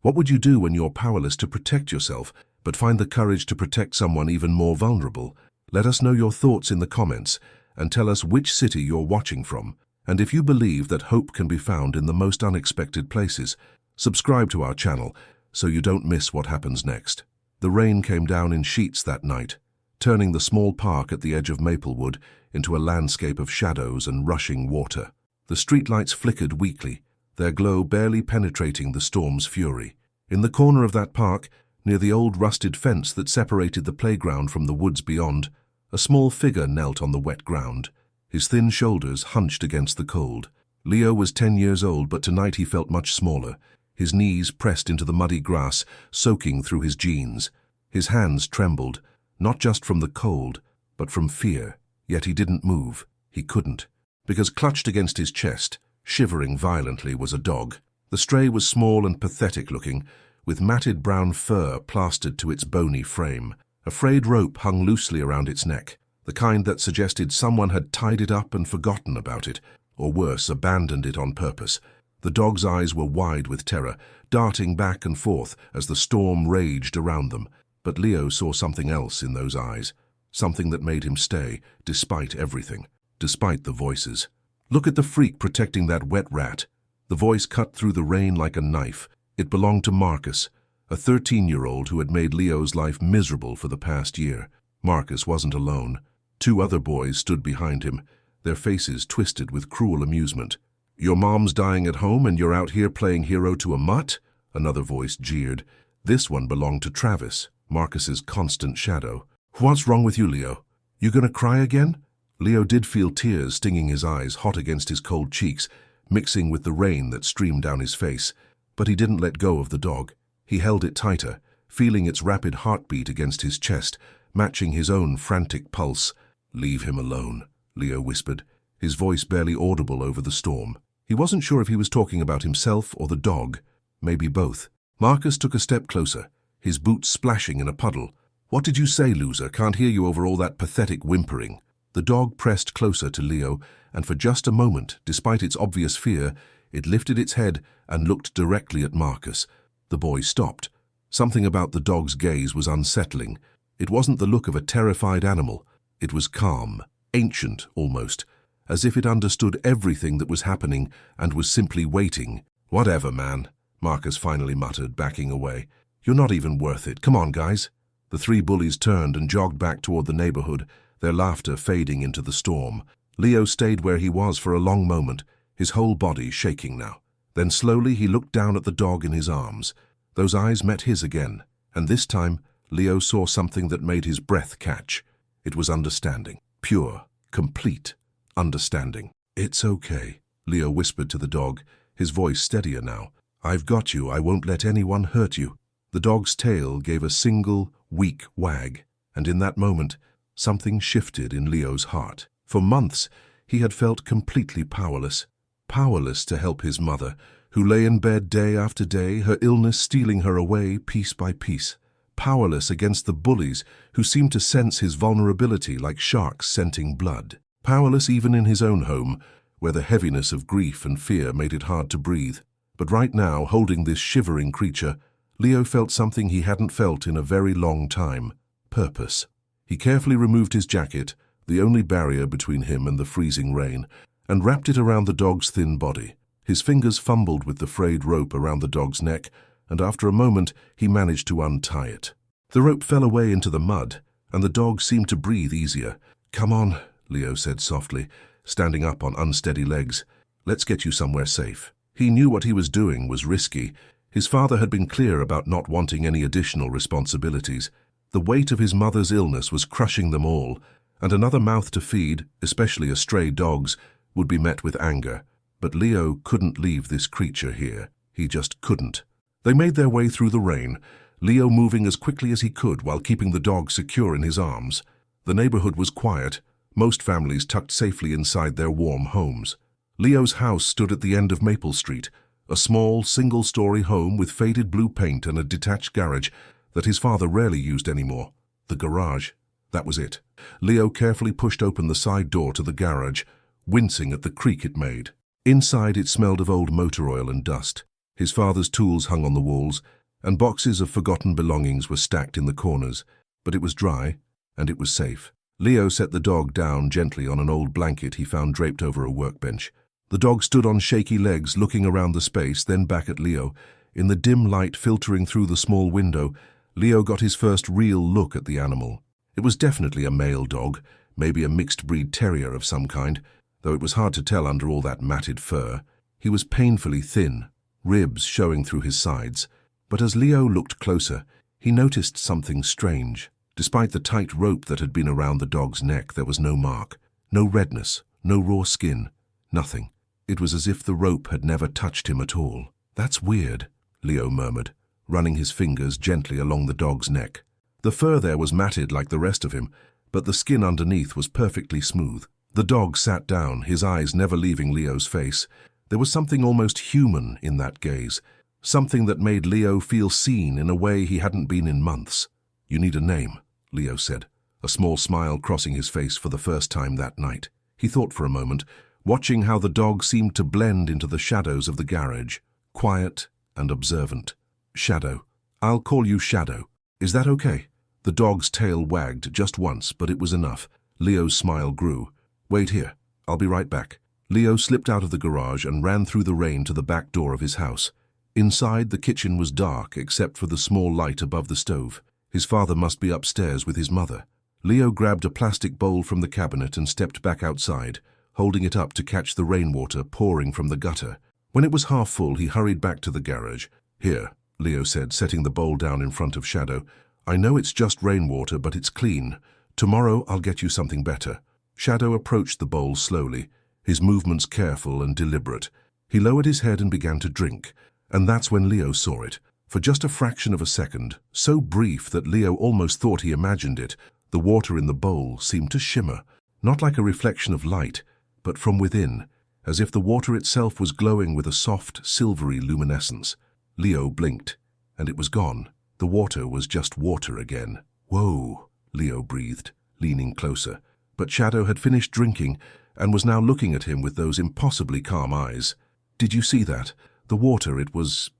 What would you do when you're powerless to protect yourself, but find the courage to protect someone even more vulnerable? Let us know your thoughts in the comments and tell us which city you're watching from. And if you believe that hope can be found in the most unexpected places, subscribe to our channel so you don't miss what happens next. The rain came down in sheets that night, turning the small park at the edge of Maplewood into a landscape of shadows and rushing water. The streetlights flickered weakly, their glow barely penetrating the storm's fury. In the corner of that park, near the old rusted fence that separated the playground from the woods beyond, a small figure knelt on the wet ground, his thin shoulders hunched against the cold. Leo was 10 years old, but tonight he felt much smaller, his knees pressed into the muddy grass, soaking through his jeans. His hands trembled, not just from the cold, but from fear. Yet he didn't move. He couldn't, because clutched against his chest, shivering violently, was a dog. The stray was small and pathetic-looking, with matted brown fur plastered to its bony frame. A frayed rope hung loosely around its neck, the kind that suggested someone had tied it up and forgotten about it, or worse, abandoned it on purpose. The dog's eyes were wide with terror, darting back and forth as the storm raged around them. But Leo saw something else in those eyes, something that made him stay, despite everything, despite the voices. Look at the freak protecting that wet rat. The voice cut through the rain like a knife. It belonged to Marcus, a 13-year-old who had made Leo's life miserable for the past year. Marcus wasn't alone. 2 other boys stood behind him, their faces twisted with cruel amusement. "Your mom's dying at home and you're out here playing hero to a mutt?" Another voice jeered. This one belonged to Travis, Marcus's constant shadow. "What's wrong with you, Leo? You gonna cry again?" Leo did feel tears stinging his eyes, hot against his cold cheeks, mixing with the rain that streamed down his face. But he didn't let go of the dog. He held it tighter, feeling its rapid heartbeat against his chest, matching his own frantic pulse. "Leave him alone," Leo whispered, his voice barely audible over the storm. He wasn't sure if he was talking about himself or the dog, maybe both. Marcus took a step closer, his boots splashing in a puddle. "What did you say, loser? Can't hear you over all that pathetic whimpering." The dog pressed closer to Leo, and for just a moment, despite its obvious fear, it lifted its head and looked directly at Marcus. The boy stopped. Something about the dog's gaze was unsettling. It wasn't the look of a terrified animal. It was calm, ancient almost, as if it understood everything that was happening and was simply waiting. "Whatever, man," Marcus finally muttered, backing away. "You're not even worth it. Come on, guys." The 3 bullies turned and jogged back toward the neighborhood, their laughter fading into the storm. Leo stayed where he was for a long moment, his whole body shaking now. Then slowly he looked down at the dog in his arms. Those eyes met his again, and this time Leo saw something that made his breath catch. It was understanding. Pure, complete understanding. "It's okay," Leo whispered to the dog, his voice steadier now. "I've got you. I won't let anyone hurt you." The dog's tail gave a single, weak wag, and in that moment, something shifted in Leo's heart. For months, he had felt completely powerless. Powerless to help his mother, who lay in bed day after day, her illness stealing her away piece by piece. Powerless against the bullies, who seemed to sense his vulnerability like sharks scenting blood. Powerless even in his own home, where the heaviness of grief and fear made it hard to breathe. But right now, holding this shivering creature, Leo felt something he hadn't felt in a very long time: purpose. He carefully removed his jacket, the only barrier between him and the freezing rain, and wrapped it around the dog's thin body. His fingers fumbled with the frayed rope around the dog's neck, and after a moment he managed to untie it. The rope fell away into the mud, and the dog seemed to breathe easier. "Come on," Leo said softly, standing up on unsteady legs. "Let's get you somewhere safe." He knew what he was doing was risky. His father had been clear about not wanting any additional responsibilities. The weight of his mother's illness was crushing them all, and another mouth to feed, especially a stray dog's, would be met with anger. But Leo couldn't leave this creature here. He just couldn't. They made their way through the rain, Leo moving as quickly as he could while keeping the dog secure in his arms. The neighborhood was quiet, most families tucked safely inside their warm homes. Leo's house stood at the end of Maple Street, a small, single-story home with faded blue paint and a detached garage that his father rarely used anymore. The garage. That was it. Leo carefully pushed open the side door to the garage, wincing at the creak it made. Inside, it smelled of old motor oil and dust. His father's tools hung on the walls, and boxes of forgotten belongings were stacked in the corners, but it was dry, and it was safe. Leo set the dog down gently on an old blanket he found draped over a workbench. The dog stood on shaky legs, looking around the space, then back at Leo. In the dim light filtering through the small window, Leo got his first real look at the animal. It was definitely a male dog, maybe a mixed-breed terrier of some kind, though it was hard to tell under all that matted fur. He was painfully thin, ribs showing through his sides. But as Leo looked closer, he noticed something strange. Despite the tight rope that had been around the dog's neck, there was no mark, no redness, no raw skin, nothing. It was as if the rope had never touched him at all. "That's weird," Leo murmured, running his fingers gently along the dog's neck. The fur there was matted like the rest of him, but the skin underneath was perfectly smooth. The dog sat down, his eyes never leaving Leo's face. There was something almost human in that gaze, something that made Leo feel seen in a way he hadn't been in months. "You need a name," Leo said, a small smile crossing his face for the first time that night. He thought for a moment, watching how the dog seemed to blend into the shadows of the garage, quiet and observant. "Shadow. I'll call you Shadow. Is that okay?" The dog's tail wagged just once, but it was enough. Leo's smile grew. "Wait here. I'll be right back." Leo slipped out of the garage and ran through the rain to the back door of his house. Inside, the kitchen was dark except for the small light above the stove. His father must be upstairs with his mother. Leo grabbed a plastic bowl from the cabinet and stepped back outside, holding it up to catch the rainwater pouring from the gutter. When it was half full, he hurried back to the garage. "Here," Leo said, setting the bowl down in front of Shadow. "I know it's just rainwater, but it's clean. Tomorrow I'll get you something better." Shadow approached the bowl slowly, his movements careful and deliberate. He lowered his head and began to drink, and that's when Leo saw it. For just a fraction of a second, so brief that Leo almost thought he imagined it, the water in the bowl seemed to shimmer, not like a reflection of light, but from within, as if the water itself was glowing with a soft, silvery luminescence. Leo blinked, and it was gone. The water was just water again. "Whoa," Leo breathed, leaning closer. But Shadow had finished drinking and was now looking at him with those impossibly calm eyes. "Did you see that? The water, it was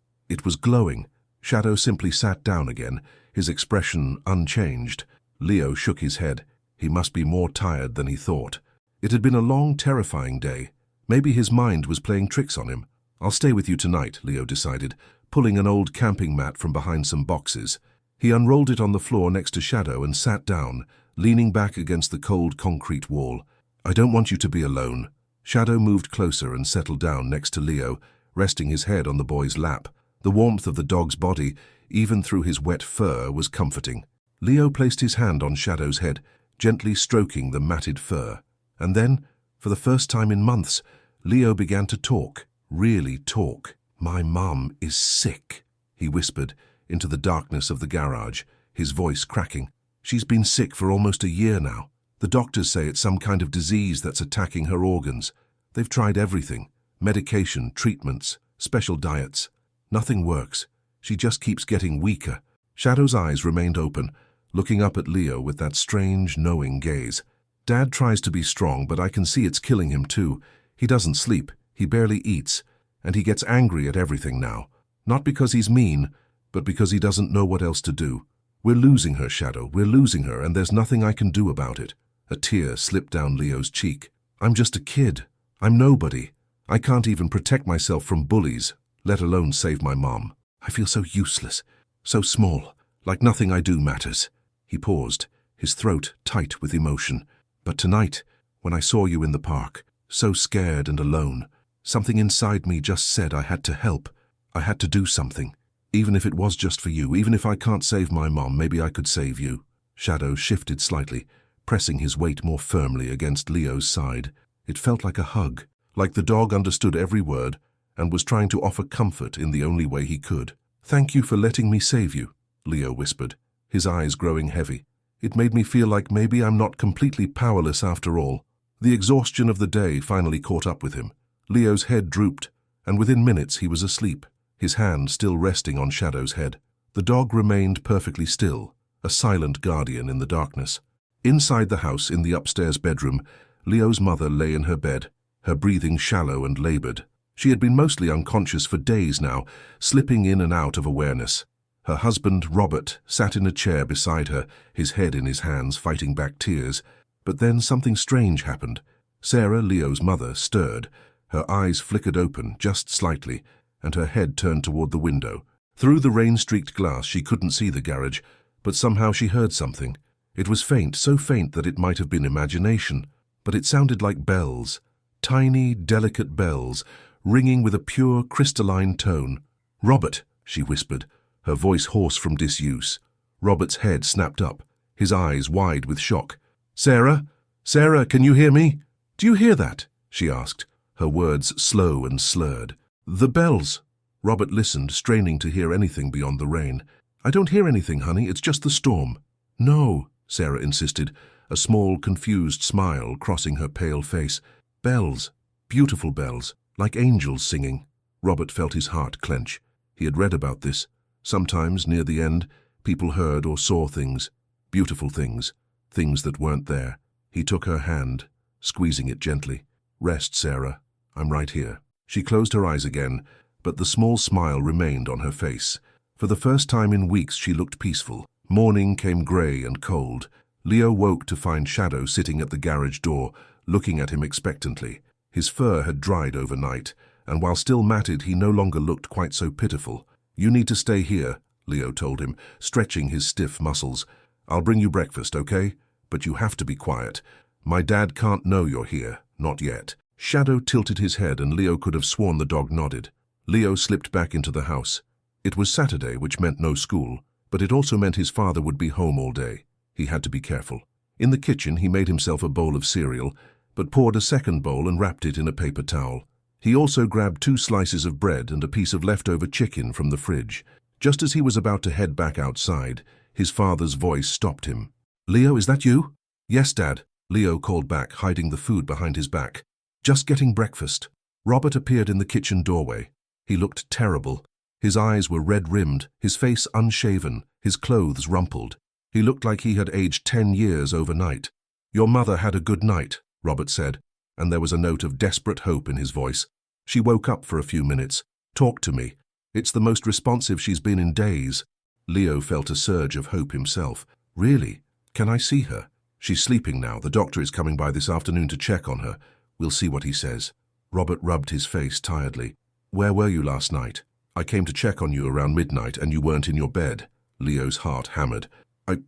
glowing." Shadow simply sat down again, his expression unchanged. Leo shook his head. He must be more tired than he thought. It had been a long, terrifying day. Maybe his mind was playing tricks on him. "I'll stay with you tonight," Leo decided, pulling an old camping mat from behind some boxes. He unrolled it on the floor next to Shadow and sat down, leaning back against the cold concrete wall. "I don't want you to be alone." Shadow moved closer and settled down next to Leo, resting his head on the boy's lap. The warmth of the dog's body, even through his wet fur, was comforting. Leo placed his hand on Shadow's head, gently stroking the matted fur. And then, for the first time in months, Leo began to talk, really talk. "My mum is sick," he whispered into the darkness of the garage, his voice cracking. "She's been sick for almost a year now. The doctors say it's some kind of disease that's attacking her organs. They've tried everything, medication, treatments, special diets. Nothing works. She just keeps getting weaker." Shadow's eyes remained open, looking up at Leo with that strange, knowing gaze. "Dad tries to be strong, but I can see it's killing him too. He doesn't sleep, he barely eats, and he gets angry at everything now. Not because he's mean, but because he doesn't know what else to do. We're losing her, Shadow, we're losing her, and there's nothing I can do about it." A tear slipped down Leo's cheek. "I'm just a kid. I'm nobody. I can't even protect myself from bullies, let alone save my mom. I feel so useless, so small, like nothing I do matters." He paused, his throat tight with emotion. "But tonight, when I saw you in the park, so scared and alone, something inside me just said I had to help. I had to do something. Even if it was just for you, even if I can't save my mom, maybe I could save you." Shadow shifted slightly, pressing his weight more firmly against Leo's side. It felt like a hug, like the dog understood every word and was trying to offer comfort in the only way he could. "Thank you for letting me save you," Leo whispered, his eyes growing heavy. "It made me feel like maybe I'm not completely powerless after all." The exhaustion of the day finally caught up with him. Leo's head drooped, and within minutes he was asleep, his hand still resting on Shadow's head. The dog remained perfectly still, a silent guardian in the darkness. Inside the house, in the upstairs bedroom, Leo's mother lay in her bed, her breathing shallow and labored. She had been mostly unconscious for days now, slipping in and out of awareness. Her husband, Robert, sat in a chair beside her, his head in his hands, fighting back tears. But then something strange happened. Sarah, Leo's mother, stirred. Her eyes flickered open, just slightly, and her head turned toward the window. Through the rain-streaked glass she couldn't see the garage, but somehow she heard something. It was faint, so faint that it might have been imagination, but it sounded like bells. Tiny, delicate bells, ringing with a pure, crystalline tone. "Robert," she whispered, her voice hoarse from disuse. Robert's head snapped up, his eyes wide with shock. "Sarah? Sarah, can you hear me? Do you hear that?" she asked, her words slow and slurred. "The bells." Robert listened, straining to hear anything beyond the rain. "I don't hear anything, honey, it's just the storm." "No," Sarah insisted, a small, confused smile crossing her pale face. "Bells, beautiful bells, like angels singing." Robert felt his heart clench. He had read about this. Sometimes, near the end, people heard or saw things, beautiful things, things that weren't there. He took her hand, squeezing it gently. "Rest, Sarah. I'm right here." She closed her eyes again, but the small smile remained on her face. For the first time in weeks she looked peaceful. Morning came grey and cold. Leo woke to find Shadow sitting at the garage door, looking at him expectantly. His fur had dried overnight, and while still matted, he no longer looked quite so pitiful. "You need to stay here," Leo told him, stretching his stiff muscles. "I'll bring you breakfast, okay? But you have to be quiet. My dad can't know you're here, not yet." Shadow tilted his head, and Leo could have sworn the dog nodded. Leo slipped back into the house. It was Saturday, which meant no school, but it also meant his father would be home all day. He had to be careful. In the kitchen, he made himself a bowl of cereal, but poured a second bowl and wrapped it in a paper towel. He also grabbed 2 slices of bread and a piece of leftover chicken from the fridge. Just as he was about to head back outside, his father's voice stopped him. "Leo, is that you?" "Yes, Dad," Leo called back, hiding the food behind his back. "Just getting breakfast." Robert appeared in the kitchen doorway. He looked terrible. His eyes were red-rimmed, his face unshaven, his clothes rumpled. He looked like he had aged 10 years overnight. "Your mother had a good night," Robert said, and there was a note of desperate hope in his voice. "She woke up for a few minutes. Talked to me. It's the most responsive she's been in days." Leo felt a surge of hope himself. "Really? Can I see her?" "She's sleeping now. The doctor is coming by this afternoon to check on her. We'll see what he says." Robert rubbed his face tiredly. "Where were you last night?" "I came to check on you around midnight and you weren't in your bed." Leo's heart hammered.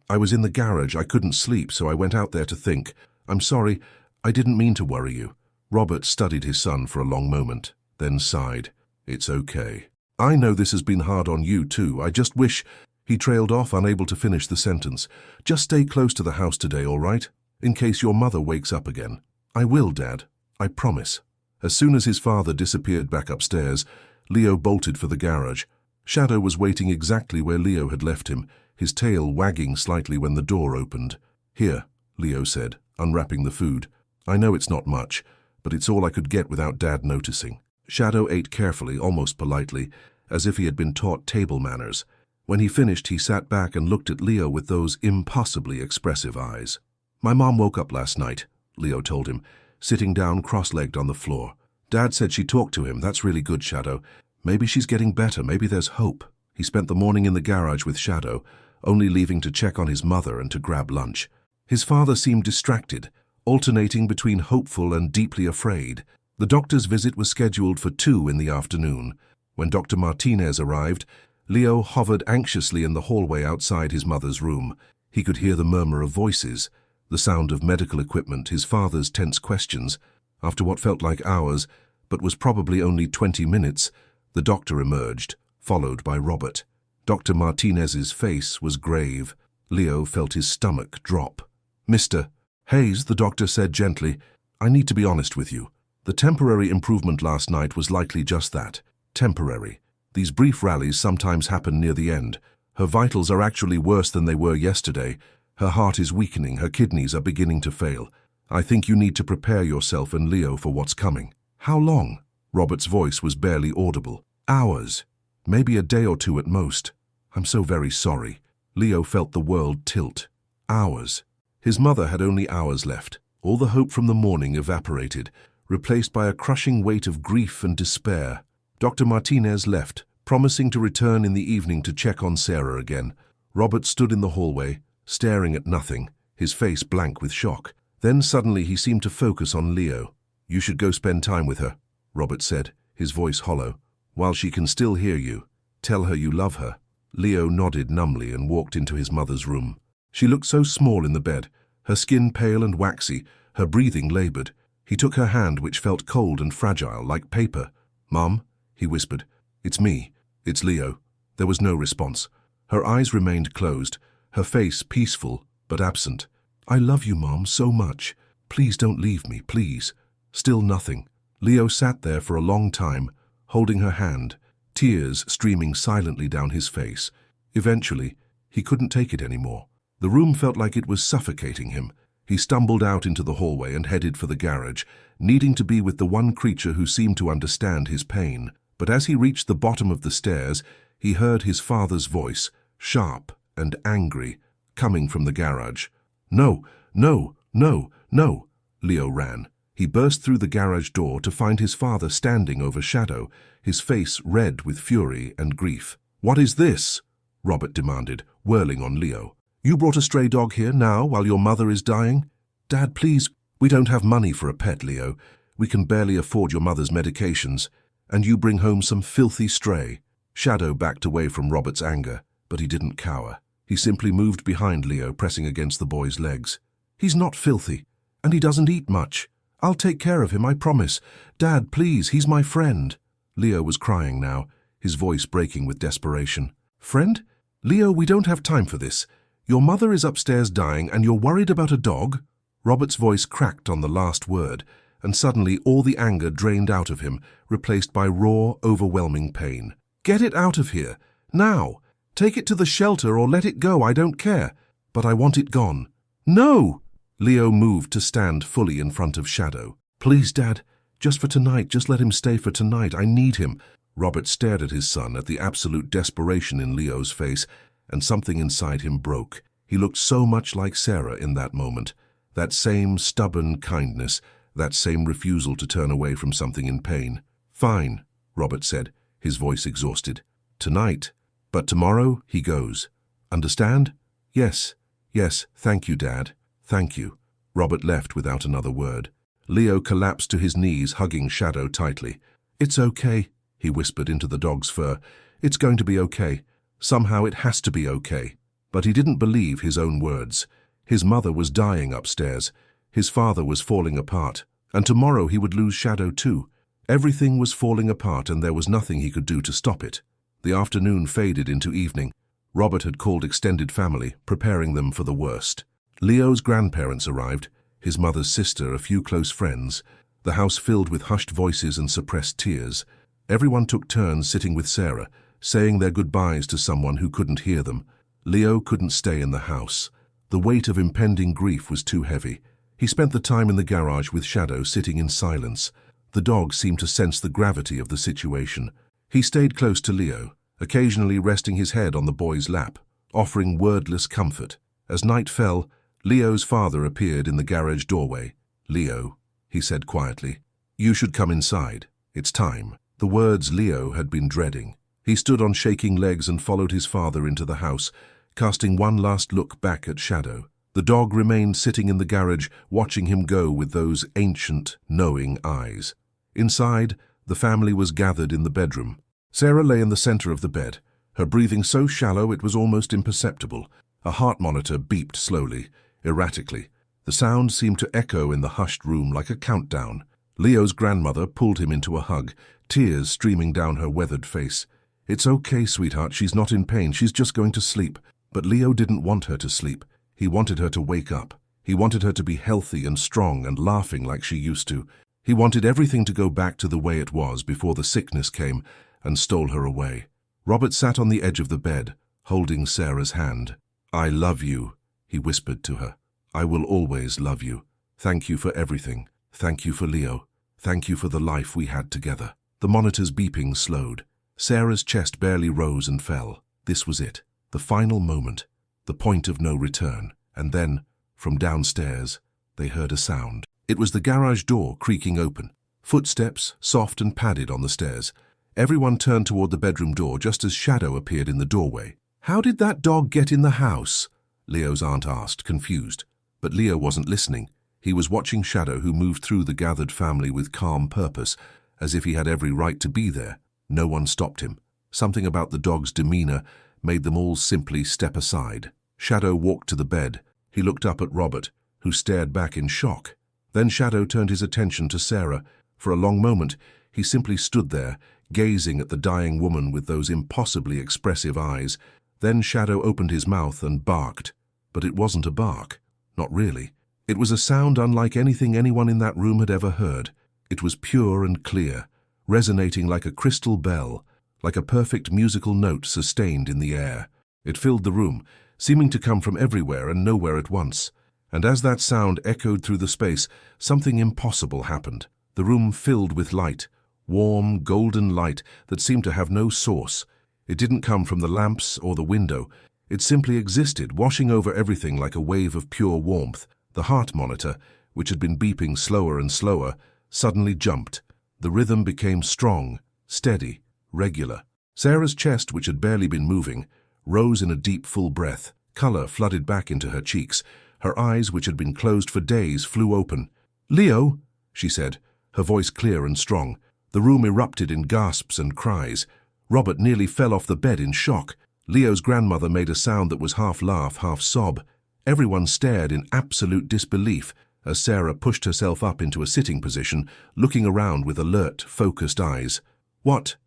I was in the garage. I couldn't sleep, so I went out there to think. I'm sorry. I didn't mean to worry you." Robert studied his son for a long moment, then sighed. "It's okay. I know this has been hard on you too. I just wish—" He trailed off, unable to finish the sentence. "Just stay close to the house today, all right? In case your mother wakes up again." "I will, Dad. I promise." As soon as his father disappeared back upstairs, Leo bolted for the garage. Shadow was waiting exactly where Leo had left him, his tail wagging slightly when the door opened. "Here," Leo said, unwrapping the food. "I know it's not much, but it's all I could get without Dad noticing." Shadow ate carefully, almost politely, as if he had been taught table manners. When he finished, he sat back and looked at Leo with those impossibly expressive eyes. "My mom woke up last night," Leo told him, sitting down cross-legged on the floor. "Dad said she talked to him. That's really good, Shadow. Maybe she's getting better. Maybe there's hope." He spent the morning in the garage with Shadow, only leaving to check on his mother and to grab lunch. His father seemed distracted, alternating between hopeful and deeply afraid. The doctor's visit was scheduled for 2 in the afternoon. When Dr. Martinez arrived, Leo hovered anxiously in the hallway outside his mother's room. He could hear the murmur of voices, the sound of medical equipment, his father's tense questions. After what felt like hours, but was probably only 20 minutes, the doctor emerged, followed by Robert. Dr. Martinez's face was grave. Leo felt his stomach drop. "Mr. Hayes," the doctor said gently, "I need to be honest with you. The temporary improvement last night was likely just that, temporary. These brief rallies sometimes happen near the end. Her vitals are actually worse than they were yesterday. Her heart is weakening, her kidneys are beginning to fail. I think you need to prepare yourself and Leo for what's coming." "How long?" Robert's voice was barely audible. "Hours. Maybe a day or 2 at most. I'm so very sorry." Leo felt the world tilt. Hours. His mother had only hours left. All the hope from the morning evaporated. replaced by a crushing weight of grief and despair. Dr. Martinez left, promising to return in the evening to check on Sarah again. Robert stood in the hallway, staring at nothing, his face blank with shock. Then suddenly he seemed to focus on Leo. "You should go spend time with her," Robert said, his voice hollow. "While she can still hear you, tell her you love her." Leo nodded numbly and walked into his mother's room. She looked so small in the bed, her skin pale and waxy, her breathing labored. He took her hand, which felt cold and fragile, like paper. "Mom," he whispered. "It's me. It's Leo." There was no response. Her eyes remained closed, her face peaceful but absent. "I love you, Mom, so much. Please don't leave me, please." Still nothing. Leo sat there for a long time, holding her hand, tears streaming silently down his face. Eventually, he couldn't take it anymore. The room felt like it was suffocating him. He stumbled out into the hallway and headed for the garage, needing to be with the one creature who seemed to understand his pain. But as he reached the bottom of the stairs, he heard his father's voice, sharp and angry, coming from the garage. "No, no, no, no!" Leo ran. He burst through the garage door to find his father standing over Shadow, his face red with fury and grief. "What is this?" Robert demanded, whirling on Leo. "You brought a stray dog here now while your mother is dying?" "Dad, please, we don't have money for a pet, Leo. We can barely afford your mother's medications. And you bring home some filthy stray." Shadow backed away from Robert's anger, but he didn't cower. He simply moved behind Leo, pressing against the boy's legs. "He's not filthy, and he doesn't eat much. I'll take care of him, I promise. Dad, please, he's my friend." Leo was crying now, his voice breaking with desperation. "Friend? Leo, we don't have time for this. Your mother is upstairs dying, and you're worried about a dog?" Robert's voice cracked on the last word, and suddenly all the anger drained out of him, replaced by raw, overwhelming pain. "Get it out of here, now! Take it to the shelter or let it go, I don't care. But I want it gone." "No!" Leo moved to stand fully in front of Shadow. "Please, Dad, just for tonight, just let him stay for tonight. I need him." Robert stared at his son, at the absolute desperation in Leo's face, and something inside him broke. He looked so much like Sarah in that moment. That same stubborn kindness, that same refusal to turn away from something in pain. "Fine," Robert said, his voice exhausted. "Tonight. But tomorrow he goes. Understand?" "Yes, yes, thank you, Dad. Thank you." Robert left without another word. Leo collapsed to his knees, hugging Shadow tightly. "It's okay," he whispered into the dog's fur. "It's going to be okay. Somehow it has to be okay." But he didn't believe his own words. His mother was dying upstairs. His father was falling apart. And tomorrow he would lose Shadow too. Everything was falling apart, and there was nothing he could do to stop it. The afternoon faded into evening. Robert had called extended family, preparing them for the worst. Leo's grandparents arrived, his mother's sister, a few close friends. The house filled with hushed voices and suppressed tears. Everyone took turns sitting with Sarah, saying their goodbyes to someone who couldn't hear them. Leo couldn't stay in the house. The weight of impending grief was too heavy. He spent the time in the garage with Shadow, sitting in silence. The dog seemed to sense the gravity of the situation. He stayed close to Leo, occasionally resting his head on the boy's lap, offering wordless comfort. As night fell, Leo's father appeared in the garage doorway. "Leo," he said quietly, "you should come inside. It's time." The words Leo had been dreading. He stood on shaking legs and followed his father into the house, casting one last look back at Shadow. The dog remained sitting in the garage, watching him go with those ancient, knowing eyes. Inside, the family was gathered in the bedroom. Sarah lay in the center of the bed, her breathing so shallow it was almost imperceptible. A heart monitor beeped slowly, erratically. The sound seemed to echo in the hushed room like a countdown. Leo's grandmother pulled him into a hug, tears streaming down her weathered face. "It's okay, sweetheart, she's not in pain, she's just going to sleep." But Leo didn't want her to sleep. He wanted her to wake up. He wanted her to be healthy and strong and laughing like she used to. He wanted everything to go back to the way it was before the sickness came and stole her away. Robert sat on the edge of the bed, holding Sarah's hand. "I love you," he whispered to her. "I will always love you. Thank you for everything. Thank you for Leo. Thank you for the life we had together." The monitor's beeping slowed. Sarah's chest barely rose and fell. This was it, the final moment, the point of no return. And then, from downstairs, they heard a sound. It was the garage door creaking open. Footsteps, soft and padded, on the stairs. Everyone turned toward the bedroom door just as Shadow appeared in the doorway. "How did that dog get in the house?" Leo's aunt asked, confused. But Leo wasn't listening. He was watching Shadow, who moved through the gathered family with calm purpose, as if he had every right to be there. No one stopped him. Something about the dog's demeanor made them all simply step aside. Shadow walked to the bed. He looked up at Robert, who stared back in shock. Then Shadow turned his attention to Sarah. For a long moment, he simply stood there, gazing at the dying woman with those impossibly expressive eyes. Then Shadow opened his mouth and barked. But it wasn't a bark. Not really. It was a sound unlike anything anyone in that room had ever heard. It was pure and clear, resonating like a crystal bell, like a perfect musical note sustained in the air. It filled the room, seeming to come from everywhere and nowhere at once. And as that sound echoed through the space, something impossible happened. The room filled with light, warm, golden light that seemed to have no source. It didn't come from the lamps or the window. It simply existed, washing over everything like a wave of pure warmth. The heart monitor, which had been beeping slower and slower, suddenly jumped. The rhythm became strong, steady, regular. Sarah's chest, which had barely been moving, rose in a deep, full breath. Color flooded back into her cheeks. Her eyes, which had been closed for days, flew open. "Leo," she said, her voice clear and strong. The room erupted in gasps and cries. Robert nearly fell off the bed in shock. Leo's grandmother made a sound that was half laugh, half sob. Everyone stared in absolute disbelief as Sarah pushed herself up into a sitting position, looking around with alert, focused eyes. What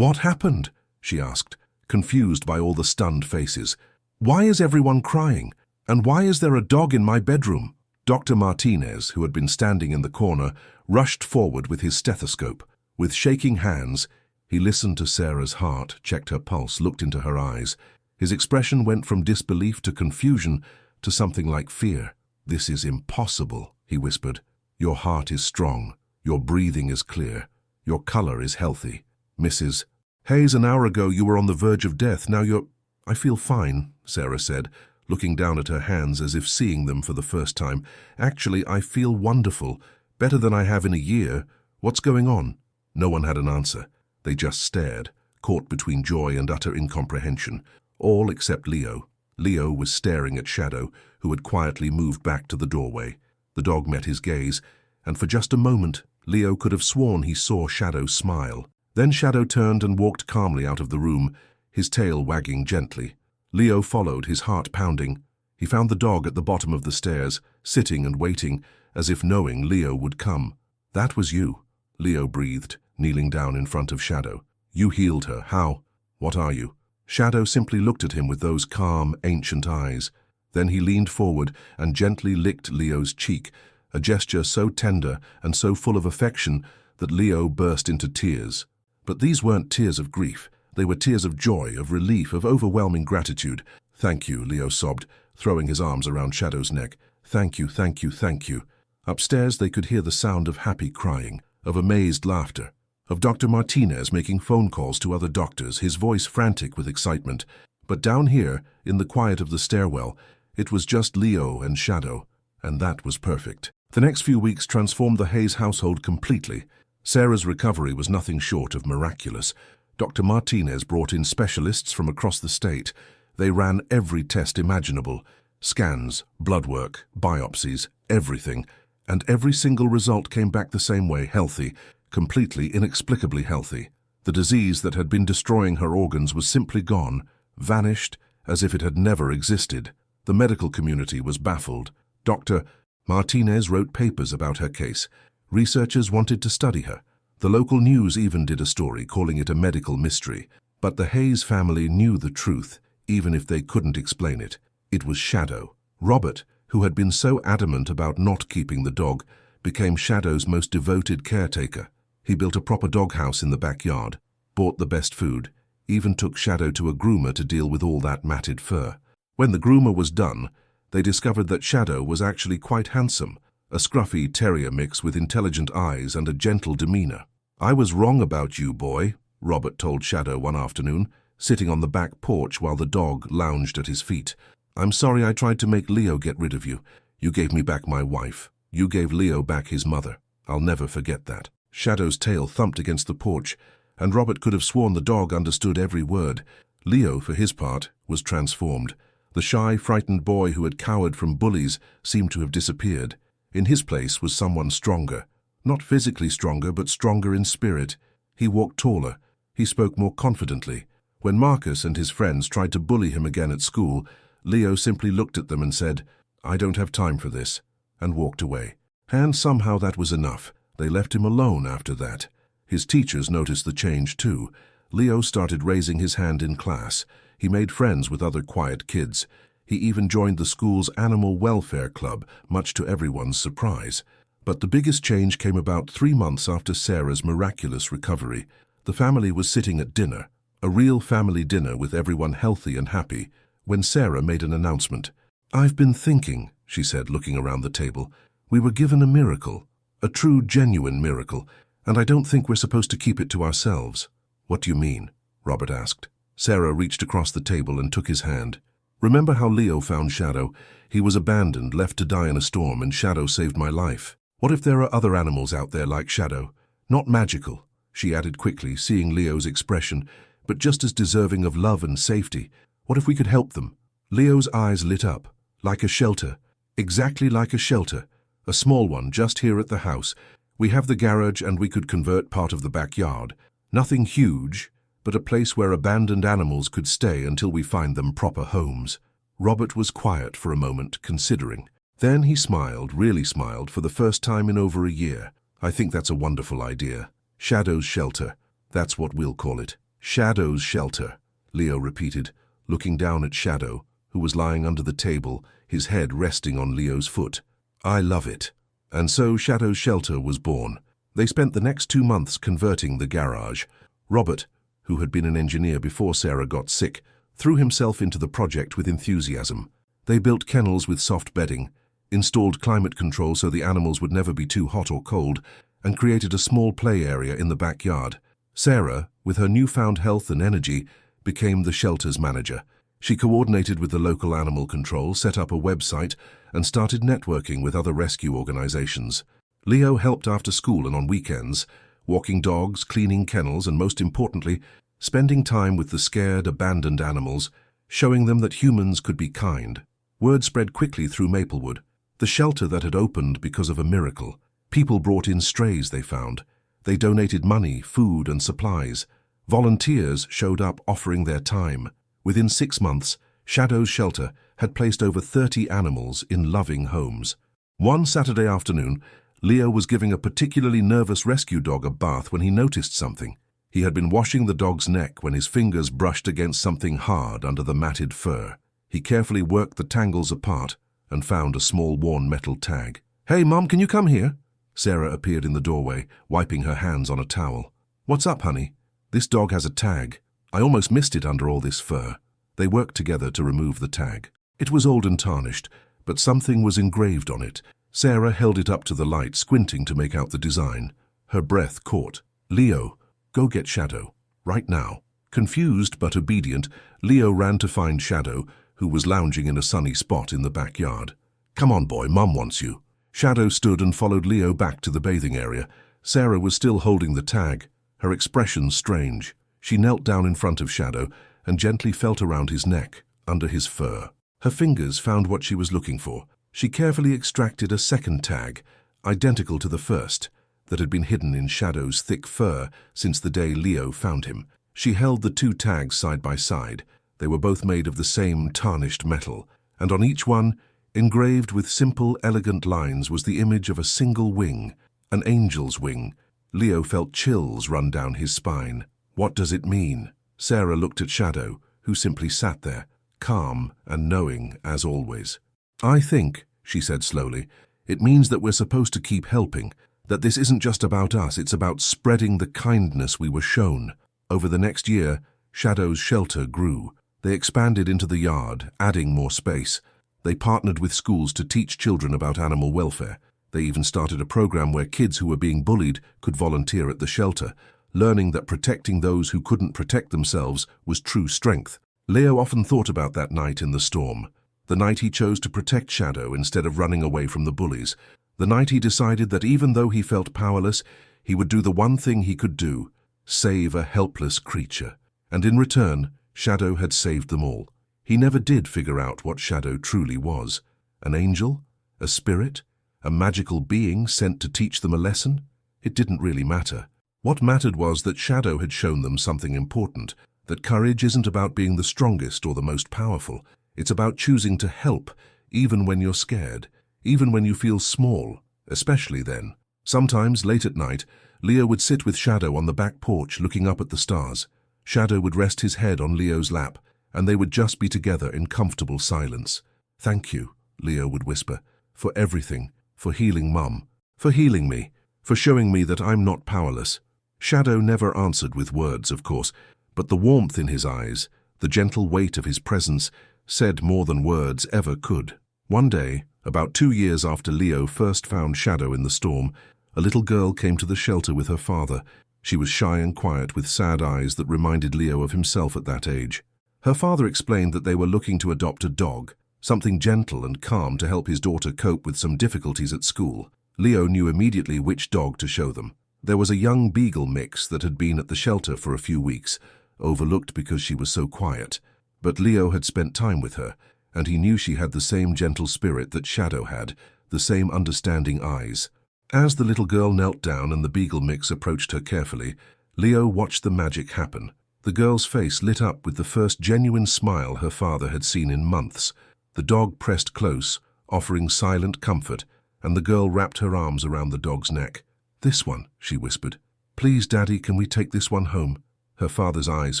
happened?" she asked, confused by all the stunned faces. "Why is everyone crying? And why is there a dog in my bedroom?" Dr. Martinez, who had been standing in the corner, rushed forward with his stethoscope. With shaking hands, he listened to Sarah's heart, checked her pulse, looked into her eyes. His expression went from disbelief to confusion to something like fear. "This is impossible," he whispered. "Your heart is strong. Your breathing is clear. Your color is healthy. Mrs. Hayes, an hour ago you were on the verge of death. Now you're—" "I feel fine," Sarah said, looking down at her hands as if seeing them for the first time. "Actually, I feel wonderful. Better than I have in a year. What's going on?" No one had an answer. They just stared, caught between joy and utter incomprehension. All except Leo. Leo was staring at Shadow, who had quietly moved back to the doorway. The dog met his gaze, and for just a moment, Leo could have sworn he saw Shadow smile. Then Shadow turned and walked calmly out of the room, his tail wagging gently. Leo followed, his heart pounding. He found the dog at the bottom of the stairs, sitting and waiting, as if knowing Leo would come. "That was you," Leo breathed, kneeling down in front of Shadow. "You healed her. How? What are you?" Shadow simply looked at him with those calm, ancient eyes. Then he leaned forward and gently licked Leo's cheek, a gesture so tender and so full of affection that Leo burst into tears. But these weren't tears of grief. They were tears of joy, of relief, of overwhelming gratitude. "Thank you," Leo sobbed, throwing his arms around Shadow's neck. "Thank you, thank you, thank you." Upstairs they could hear the sound of happy crying, of amazed laughter, of Dr. Martinez making phone calls to other doctors, his voice frantic with excitement. But down here, in the quiet of the stairwell, it was just Leo and Shadow, and that was perfect. The next few weeks transformed the Hayes household completely. Sarah's recovery was nothing short of miraculous. Dr. Martinez brought in specialists from across the state. They ran every test imaginable, scans, blood work, biopsies, everything, and every single result came back the same way, healthy, completely, inexplicably healthy. The disease that had been destroying her organs was simply gone, vanished, as if it had never existed. The medical community was baffled. Dr. Martinez wrote papers about her case. Researchers wanted to study her. The local news even did a story, calling it a medical mystery. But the Hayes family knew the truth, even if they couldn't explain it. It was Shadow. Robert, who had been so adamant about not keeping the dog, became Shadow's most devoted caretaker. He built a proper doghouse in the backyard, bought the best food, even took Shadow to a groomer to deal with all that matted fur. When the groomer was done, they discovered that Shadow was actually quite handsome, a scruffy terrier mix with intelligent eyes and a gentle demeanor. "I was wrong about you, boy," Robert told Shadow one afternoon, sitting on the back porch while the dog lounged at his feet. "I'm sorry I tried to make Leo get rid of you. You gave me back my wife." You gave Leo back his mother. I'll never forget that." Shadow's tail thumped against the porch, and Robert could have sworn the dog understood every word. Leo, for his part, was transformed. The shy, frightened boy who had cowered from bullies seemed to have disappeared. In his place was someone stronger. Not physically stronger, but stronger in spirit. He walked taller. He spoke more confidently. When Marcus and his friends tried to bully him again at school, Leo simply looked at them and said, "I don't have time for this," and walked away. And somehow that was enough. They left him alone after that. His teachers noticed the change too. Leo started raising his hand in class. He made friends with other quiet kids. He even joined the school's animal welfare club, much to everyone's surprise. But the biggest change came about 3 months after Sarah's miraculous recovery. The family was sitting at dinner, a real family dinner with everyone healthy and happy, when Sarah made an announcement. "I've been thinking," she said, looking around the table. "We were given a miracle, a true, genuine miracle, and I don't think we're supposed to keep it to ourselves." "What do you mean?" Robert asked. Sarah reached across the table and took his hand. "Remember how Leo found Shadow? He was abandoned, left to die in a storm, and Shadow saved my life. What if there are other animals out there like Shadow? Not magical," she added quickly, seeing Leo's expression, "but just as deserving of love and safety. What if we could help them?" Leo's eyes lit up. "Like a shelter. Exactly like a shelter. A small one just here at the house. We have the garage and we could convert part of the backyard. Nothing huge, but a place where abandoned animals could stay until we find them proper homes." Robert was quiet for a moment, considering. Then he smiled, really smiled, for the first time in over a year. "I think that's a wonderful idea. Shadow's shelter. That's what we'll call it. Shadow's shelter," Leo repeated, looking down at Shadow, who was lying under the table, his head resting on Leo's foot. "I love it." And so Shadow's shelter was born. They spent the next 2 months converting the garage. Robert, who had been an engineer before Sarah got sick, threw himself into the project with enthusiasm. They built kennels with soft bedding, installed climate control so the animals would never be too hot or cold, and created a small play area in the backyard. Sarah, with her newfound health and energy, became the shelter's manager. She coordinated with the local animal control, set up a website, and started networking with other rescue organizations. Leo helped after school and on weekends, walking dogs, cleaning kennels, and most importantly, spending time with the scared, abandoned animals, showing them that humans could be kind. Word spread quickly through Maplewood. The shelter that had opened because of a miracle. People brought in strays they found. They donated money, food, and supplies. Volunteers showed up offering their time. Within 6 months, Shadow's shelter had placed over 30 animals in loving homes. One Saturday afternoon, Leo was giving a particularly nervous rescue dog a bath when he noticed something. He had been washing the dog's neck when his fingers brushed against something hard under the matted fur. He carefully worked the tangles apart and found a small worn metal tag. "Hey, Mom, can you come here?" Sarah appeared in the doorway, wiping her hands on a towel. "What's up, honey?" "This dog has a tag. I almost missed it under all this fur." They worked together to remove the tag. It was old and tarnished, but something was engraved on it. Sarah held it up to the light, squinting to make out the design. Her breath caught. "Leo, go get Shadow. Right now." Confused but obedient, Leo ran to find Shadow, who was lounging in a sunny spot in the backyard. "Come on, boy, Mum wants you." Shadow stood and followed Leo back to the bathing area. Sarah was still holding the tag, her expression strange. She knelt down in front of Shadow and gently felt around his neck, under his fur. Her fingers found what she was looking for. She carefully extracted a second tag, identical to the first, that had been hidden in Shadow's thick fur since the day Leo found him. She held the 2 tags side by side. They were both made of the same tarnished metal, and on each one, engraved with simple, elegant lines, was the image of a single wing, an angel's wing. Leo felt chills run down his spine. "What does it mean?" Sarah looked at Shadow, who simply sat there, calm and knowing as always. "I think," she said slowly, "it means that we're supposed to keep helping, that this isn't just about us, it's about spreading the kindness we were shown." Over the next year, Shadow's shelter grew. They expanded into the yard, adding more space. They partnered with schools to teach children about animal welfare. They even started a program where kids who were being bullied could volunteer at the shelter, learning that protecting those who couldn't protect themselves was true strength. Leo often thought about that night in the storm, the night he chose to protect Shadow instead of running away from the bullies, The night he decided that even though he felt powerless, he would do the one thing he could do, save a helpless creature. And in return, Shadow had saved them all. He never did figure out what Shadow truly was. An angel? A spirit? A magical being sent to teach them a lesson? It didn't really matter. What mattered was that Shadow had shown them something important, that courage isn't about being the strongest or the most powerful. It's about choosing to help, even when you're scared, even when you feel small, especially then. Sometimes, late at night, Leo would sit with Shadow on the back porch looking up at the stars. Shadow would rest his head on Leo's lap, and they would just be together in comfortable silence. "Thank you," Leo would whisper, "for everything, for healing Mum, for healing me, for showing me that I'm not powerless." Shadow never answered with words, of course, but the warmth in his eyes, the gentle weight of his presence, said more than words ever could. One day, about 2 years after Leo first found Shadow in the storm, a little girl came to the shelter with her father. She was shy and quiet with sad eyes that reminded Leo of himself at that age. Her father explained that they were looking to adopt a dog, something gentle and calm to help his daughter cope with some difficulties at school. Leo knew immediately which dog to show them. There was a young beagle mix that had been at the shelter for a few weeks, overlooked because she was so quiet. But Leo had spent time with her, and he knew she had the same gentle spirit that Shadow had, the same understanding eyes. As the little girl knelt down and the beagle mix approached her carefully, Leo watched the magic happen. The girl's face lit up with the first genuine smile her father had seen in months. The dog pressed close, offering silent comfort, and the girl wrapped her arms around the dog's neck. "This one," she whispered. "Please, Daddy, can we take this one home?" Her father's eyes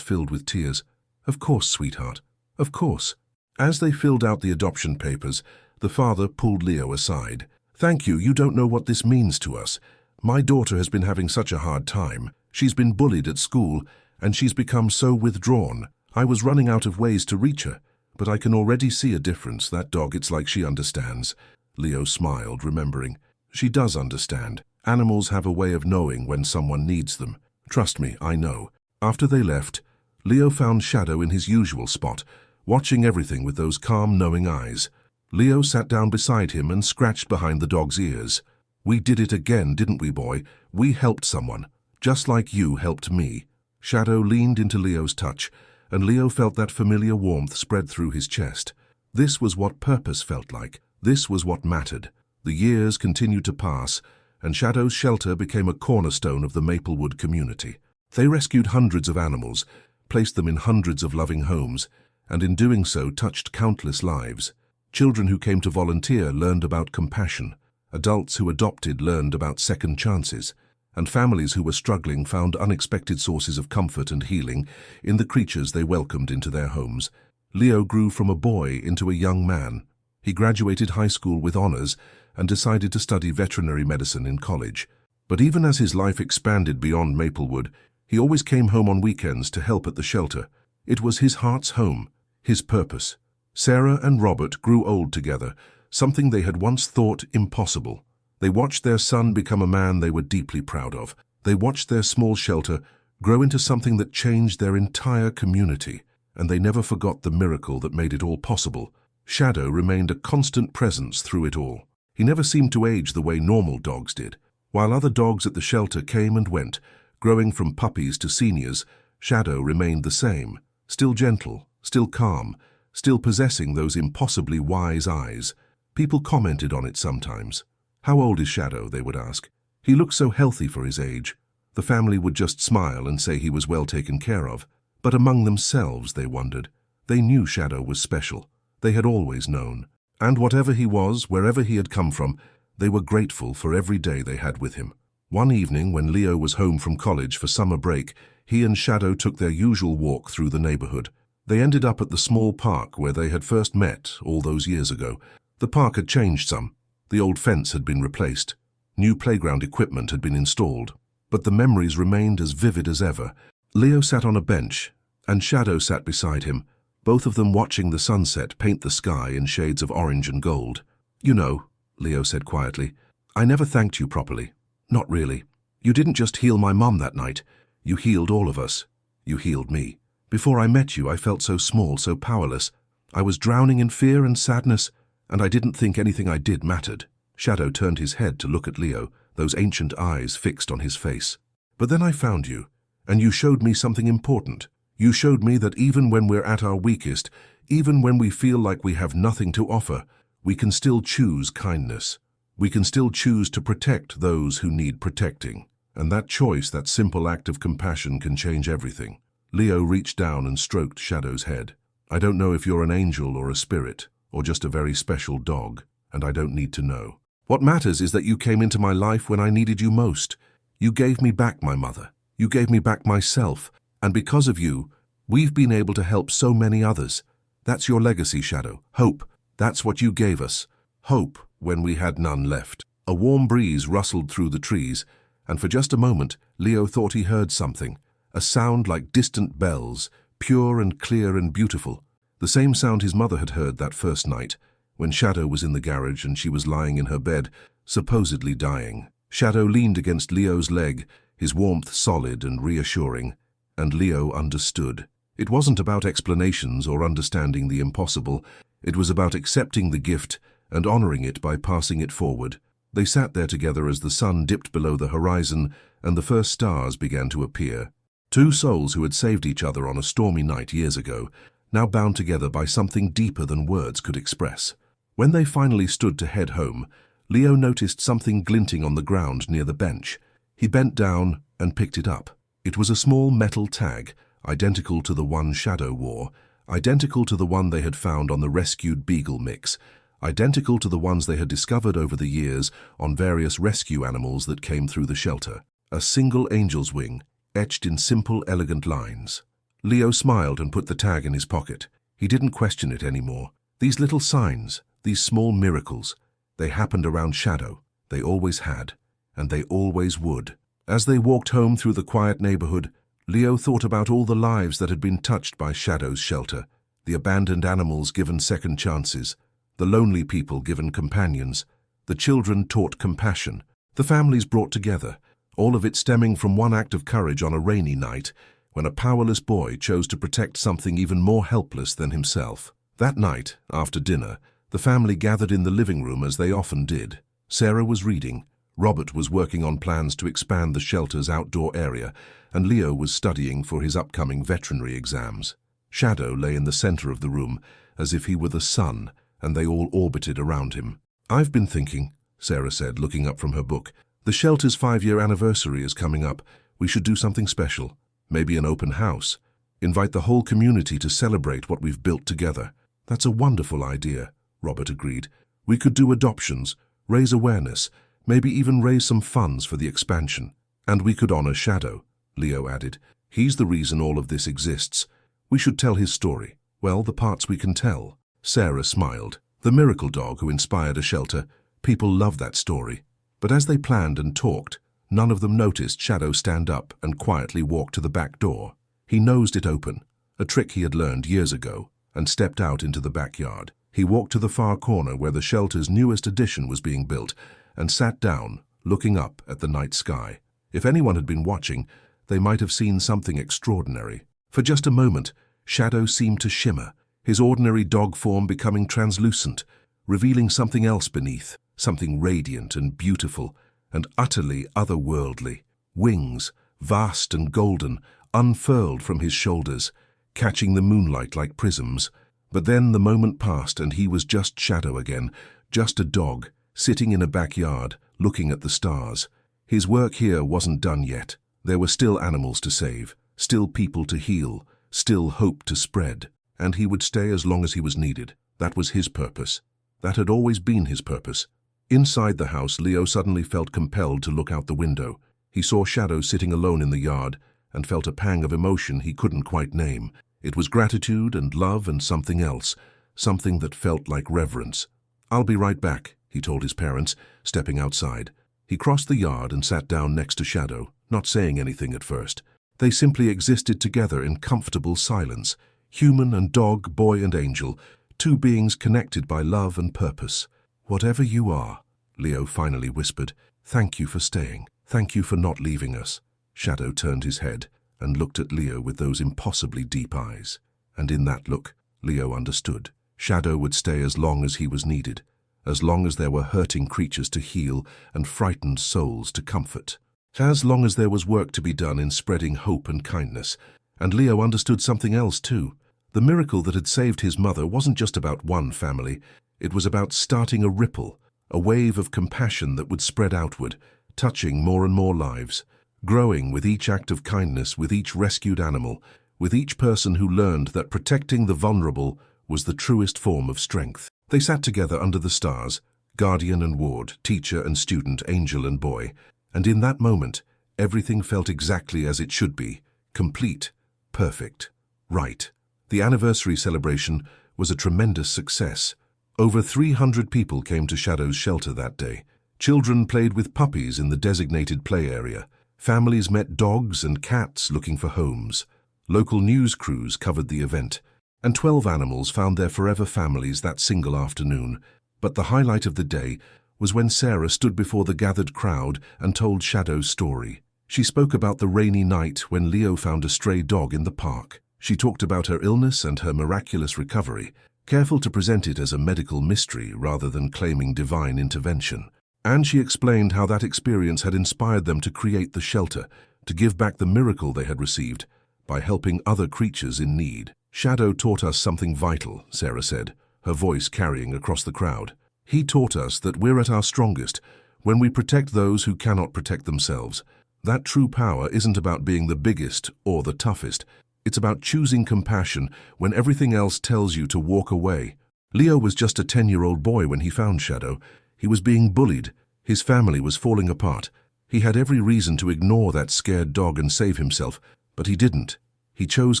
filled with tears. "Of course, sweetheart, of course." As they filled out the adoption papers, the father pulled Leo aside. "Thank you, you don't know what this means to us. My daughter has been having such a hard time. She's been bullied at school, and she's become so withdrawn. I was running out of ways to reach her, but I can already see a difference. That dog, it's like she understands." Leo smiled, remembering. "She does understand. Animals have a way of knowing when someone needs them. Trust me, I know." After they left, Leo found Shadow in his usual spot, watching everything with those calm, knowing eyes. Leo sat down beside him and scratched behind the dog's ears. "We did it again, didn't we, boy? We helped someone, just like you helped me." Shadow leaned into Leo's touch, and Leo felt that familiar warmth spread through his chest. This was what purpose felt like. This was what mattered. The years continued to pass, and Shadow's shelter became a cornerstone of the Maplewood community. They rescued hundreds of animals, placed them in hundreds of loving homes, and in doing so touched countless lives. Children who came to volunteer learned about compassion. Adults who adopted learned about second chances. And families who were struggling found unexpected sources of comfort and healing in the creatures they welcomed into their homes. Leo grew from a boy into a young man. He graduated high school with honors and decided to study veterinary medicine in college. But even as his life expanded beyond Maplewood, he always came home on weekends to help at the shelter. It was his heart's home, his purpose. Sarah and Robert grew old together, something they had once thought impossible. They watched their son become a man they were deeply proud of. They watched their small shelter grow into something that changed their entire community, and they never forgot the miracle that made it all possible. Shadow remained a constant presence through it all. He never seemed to age the way normal dogs did. While other dogs at the shelter came and went, growing from puppies to seniors, Shadow remained the same, still gentle, still calm, still possessing those impossibly wise eyes. People commented on it sometimes. "How old is Shadow?" they would ask. "He looks so healthy for his age." The family would just smile and say he was well taken care of. But among themselves, they wondered. They knew Shadow was special. They had always known. And whatever he was, wherever he had come from, they were grateful for every day they had with him. One evening, when Leo was home from college for summer break, he and Shadow took their usual walk through the neighborhood. They ended up at the small park where they had first met all those years ago. The park had changed some. The old fence had been replaced. New playground equipment had been installed. But the memories remained as vivid as ever. Leo sat on a bench, and Shadow sat beside him, both of them watching the sunset paint the sky in shades of orange and gold. "You know," Leo said quietly, "I never thanked you properly. Not really. You didn't just heal my mum that night. You healed all of us. You healed me. Before I met you, I felt so small, so powerless. I was drowning in fear and sadness, and I didn't think anything I did mattered." Shadow turned his head to look at Leo, those ancient eyes fixed on his face. "But then I found you, and you showed me something important. You showed me that even when we're at our weakest, even when we feel like we have nothing to offer, we can still choose kindness. We can still choose to protect those who need protecting. And that choice, that simple act of compassion, can change everything." Leo reached down and stroked Shadow's head. "I don't know if you're an angel or a spirit, or just a very special dog, and I don't need to know. What matters is that you came into my life when I needed you most. You gave me back my mother. You gave me back myself. And because of you, we've been able to help so many others. That's your legacy, Shadow. Hope. That's what you gave us. Hope when we had none left." A warm breeze rustled through the trees, and for just a moment, Leo thought he heard something. A sound like distant bells, pure and clear and beautiful. The same sound his mother had heard that first night, when Shadow was in the garage and she was lying in her bed, supposedly dying. Shadow leaned against Leo's leg, his warmth solid and reassuring, and Leo understood. It wasn't about explanations or understanding the impossible. It was about accepting the gift and honoring it by passing it forward. They sat there together as the sun dipped below the horizon and the first stars began to appear. Two souls who had saved each other on a stormy night years ago, now bound together by something deeper than words could express. When they finally stood to head home, Leo noticed something glinting on the ground near the bench. He bent down and picked it up. It was a small metal tag, identical to the one Shadow wore, identical to the one they had found on the rescued beagle mix, identical to the ones they had discovered over the years on various rescue animals that came through the shelter. A single angel's wing, etched in simple, elegant lines. Leo smiled and put the tag in his pocket. He didn't question it anymore. These little signs, these small miracles, they happened around Shadow. They always had, and they always would. As they walked home through the quiet neighborhood, Leo thought about all the lives that had been touched by Shadow's shelter, the abandoned animals given second chances, the lonely people given companions, the children taught compassion, the families brought together, all of it stemming from one act of courage on a rainy night when a powerless boy chose to protect something even more helpless than himself. That night, after dinner, the family gathered in the living room as they often did. Sarah was reading, Robert was working on plans to expand the shelter's outdoor area, and Leo was studying for his upcoming veterinary exams. Shadow lay in the center of the room, as if he were the sun, and they all orbited around him. "I've been thinking," Sarah said, looking up from her book. "The shelter's 5-year anniversary is coming up. We should do something special. Maybe an open house. Invite the whole community to celebrate what we've built together." "That's a wonderful idea," Robert agreed. "We could do adoptions, raise awareness, maybe even raise some funds for the expansion. And we could honor Shadow," Leo added. "He's the reason all of this exists. We should tell his story. Well, the parts we can tell." Sarah smiled. The miracle dog who inspired a shelter. People love that story. But as they planned and talked, none of them noticed Shadow stand up and quietly walk to the back door. He nosed it open, a trick he had learned years ago, and stepped out into the backyard. He walked to the far corner where the shelter's newest addition was being built and sat down, looking up at the night sky. If anyone had been watching, they might have seen something extraordinary. For just a moment, Shadow seemed to shimmer, his ordinary dog form becoming translucent, revealing something else beneath, something radiant and beautiful and utterly otherworldly. Wings, vast and golden, unfurled from his shoulders, catching the moonlight like prisms. But then the moment passed and he was just Shadow again, just a dog, sitting in a backyard, looking at the stars. His work here wasn't done yet. There were still animals to save, still people to heal, still hope to spread. And he would stay as long as he was needed. That was his purpose. That had always been his purpose. Inside the house, Leo suddenly felt compelled to look out the window. He saw Shadow sitting alone in the yard and felt a pang of emotion he couldn't quite name. It was gratitude and love and something else, something that felt like reverence. "I'll be right back," he told his parents, stepping outside. He crossed the yard and sat down next to Shadow, not saying anything at first. They simply existed together in comfortable silence, human and dog, boy and angel, two beings connected by love and purpose. "Whatever you are," Leo finally whispered, "thank you for staying. Thank you for not leaving us." Shadow turned his head and looked at Leo with those impossibly deep eyes. And in that look, Leo understood. Shadow would stay as long as he was needed. as long as there were hurting creatures to heal and frightened souls to comfort. As long as there was work to be done in spreading hope and kindness. And Leo understood something else too. The miracle that had saved his mother wasn't just about one family. It was about starting a ripple, a wave of compassion that would spread outward, touching more and more lives, growing with each act of kindness, with each rescued animal, with each person who learned that protecting the vulnerable was the truest form of strength. They sat together under the stars, guardian and ward, teacher and student, angel and boy, and in that moment, everything felt exactly as it should be, complete, perfect, right. The anniversary celebration was a tremendous success. Over 300 people came to Shadow's shelter that day. Children played with puppies in the designated play area. Families met dogs and cats looking for homes. Local news crews covered the event, and 12 animals found their forever families that single afternoon. But the highlight of the day was when Sarah stood before the gathered crowd and told Shadow's story. She spoke about the rainy night when Leo found a stray dog in the park. She talked about her illness and her miraculous recovery, careful to present it as a medical mystery rather than claiming divine intervention. And she explained how that experience had inspired them to create the shelter, to give back the miracle they had received by helping other creatures in need. Shadow taught us something vital, Sarah said, her voice carrying across the crowd. He taught us that we're at our strongest when we protect those who cannot protect themselves. That true power isn't about being the biggest or the toughest. It's about choosing compassion when everything else tells you to walk away. Leo was just a 10-year-old boy when he found Shadow. He was being bullied. His family was falling apart. He had every reason to ignore that scared dog and save himself, but he didn't. He chose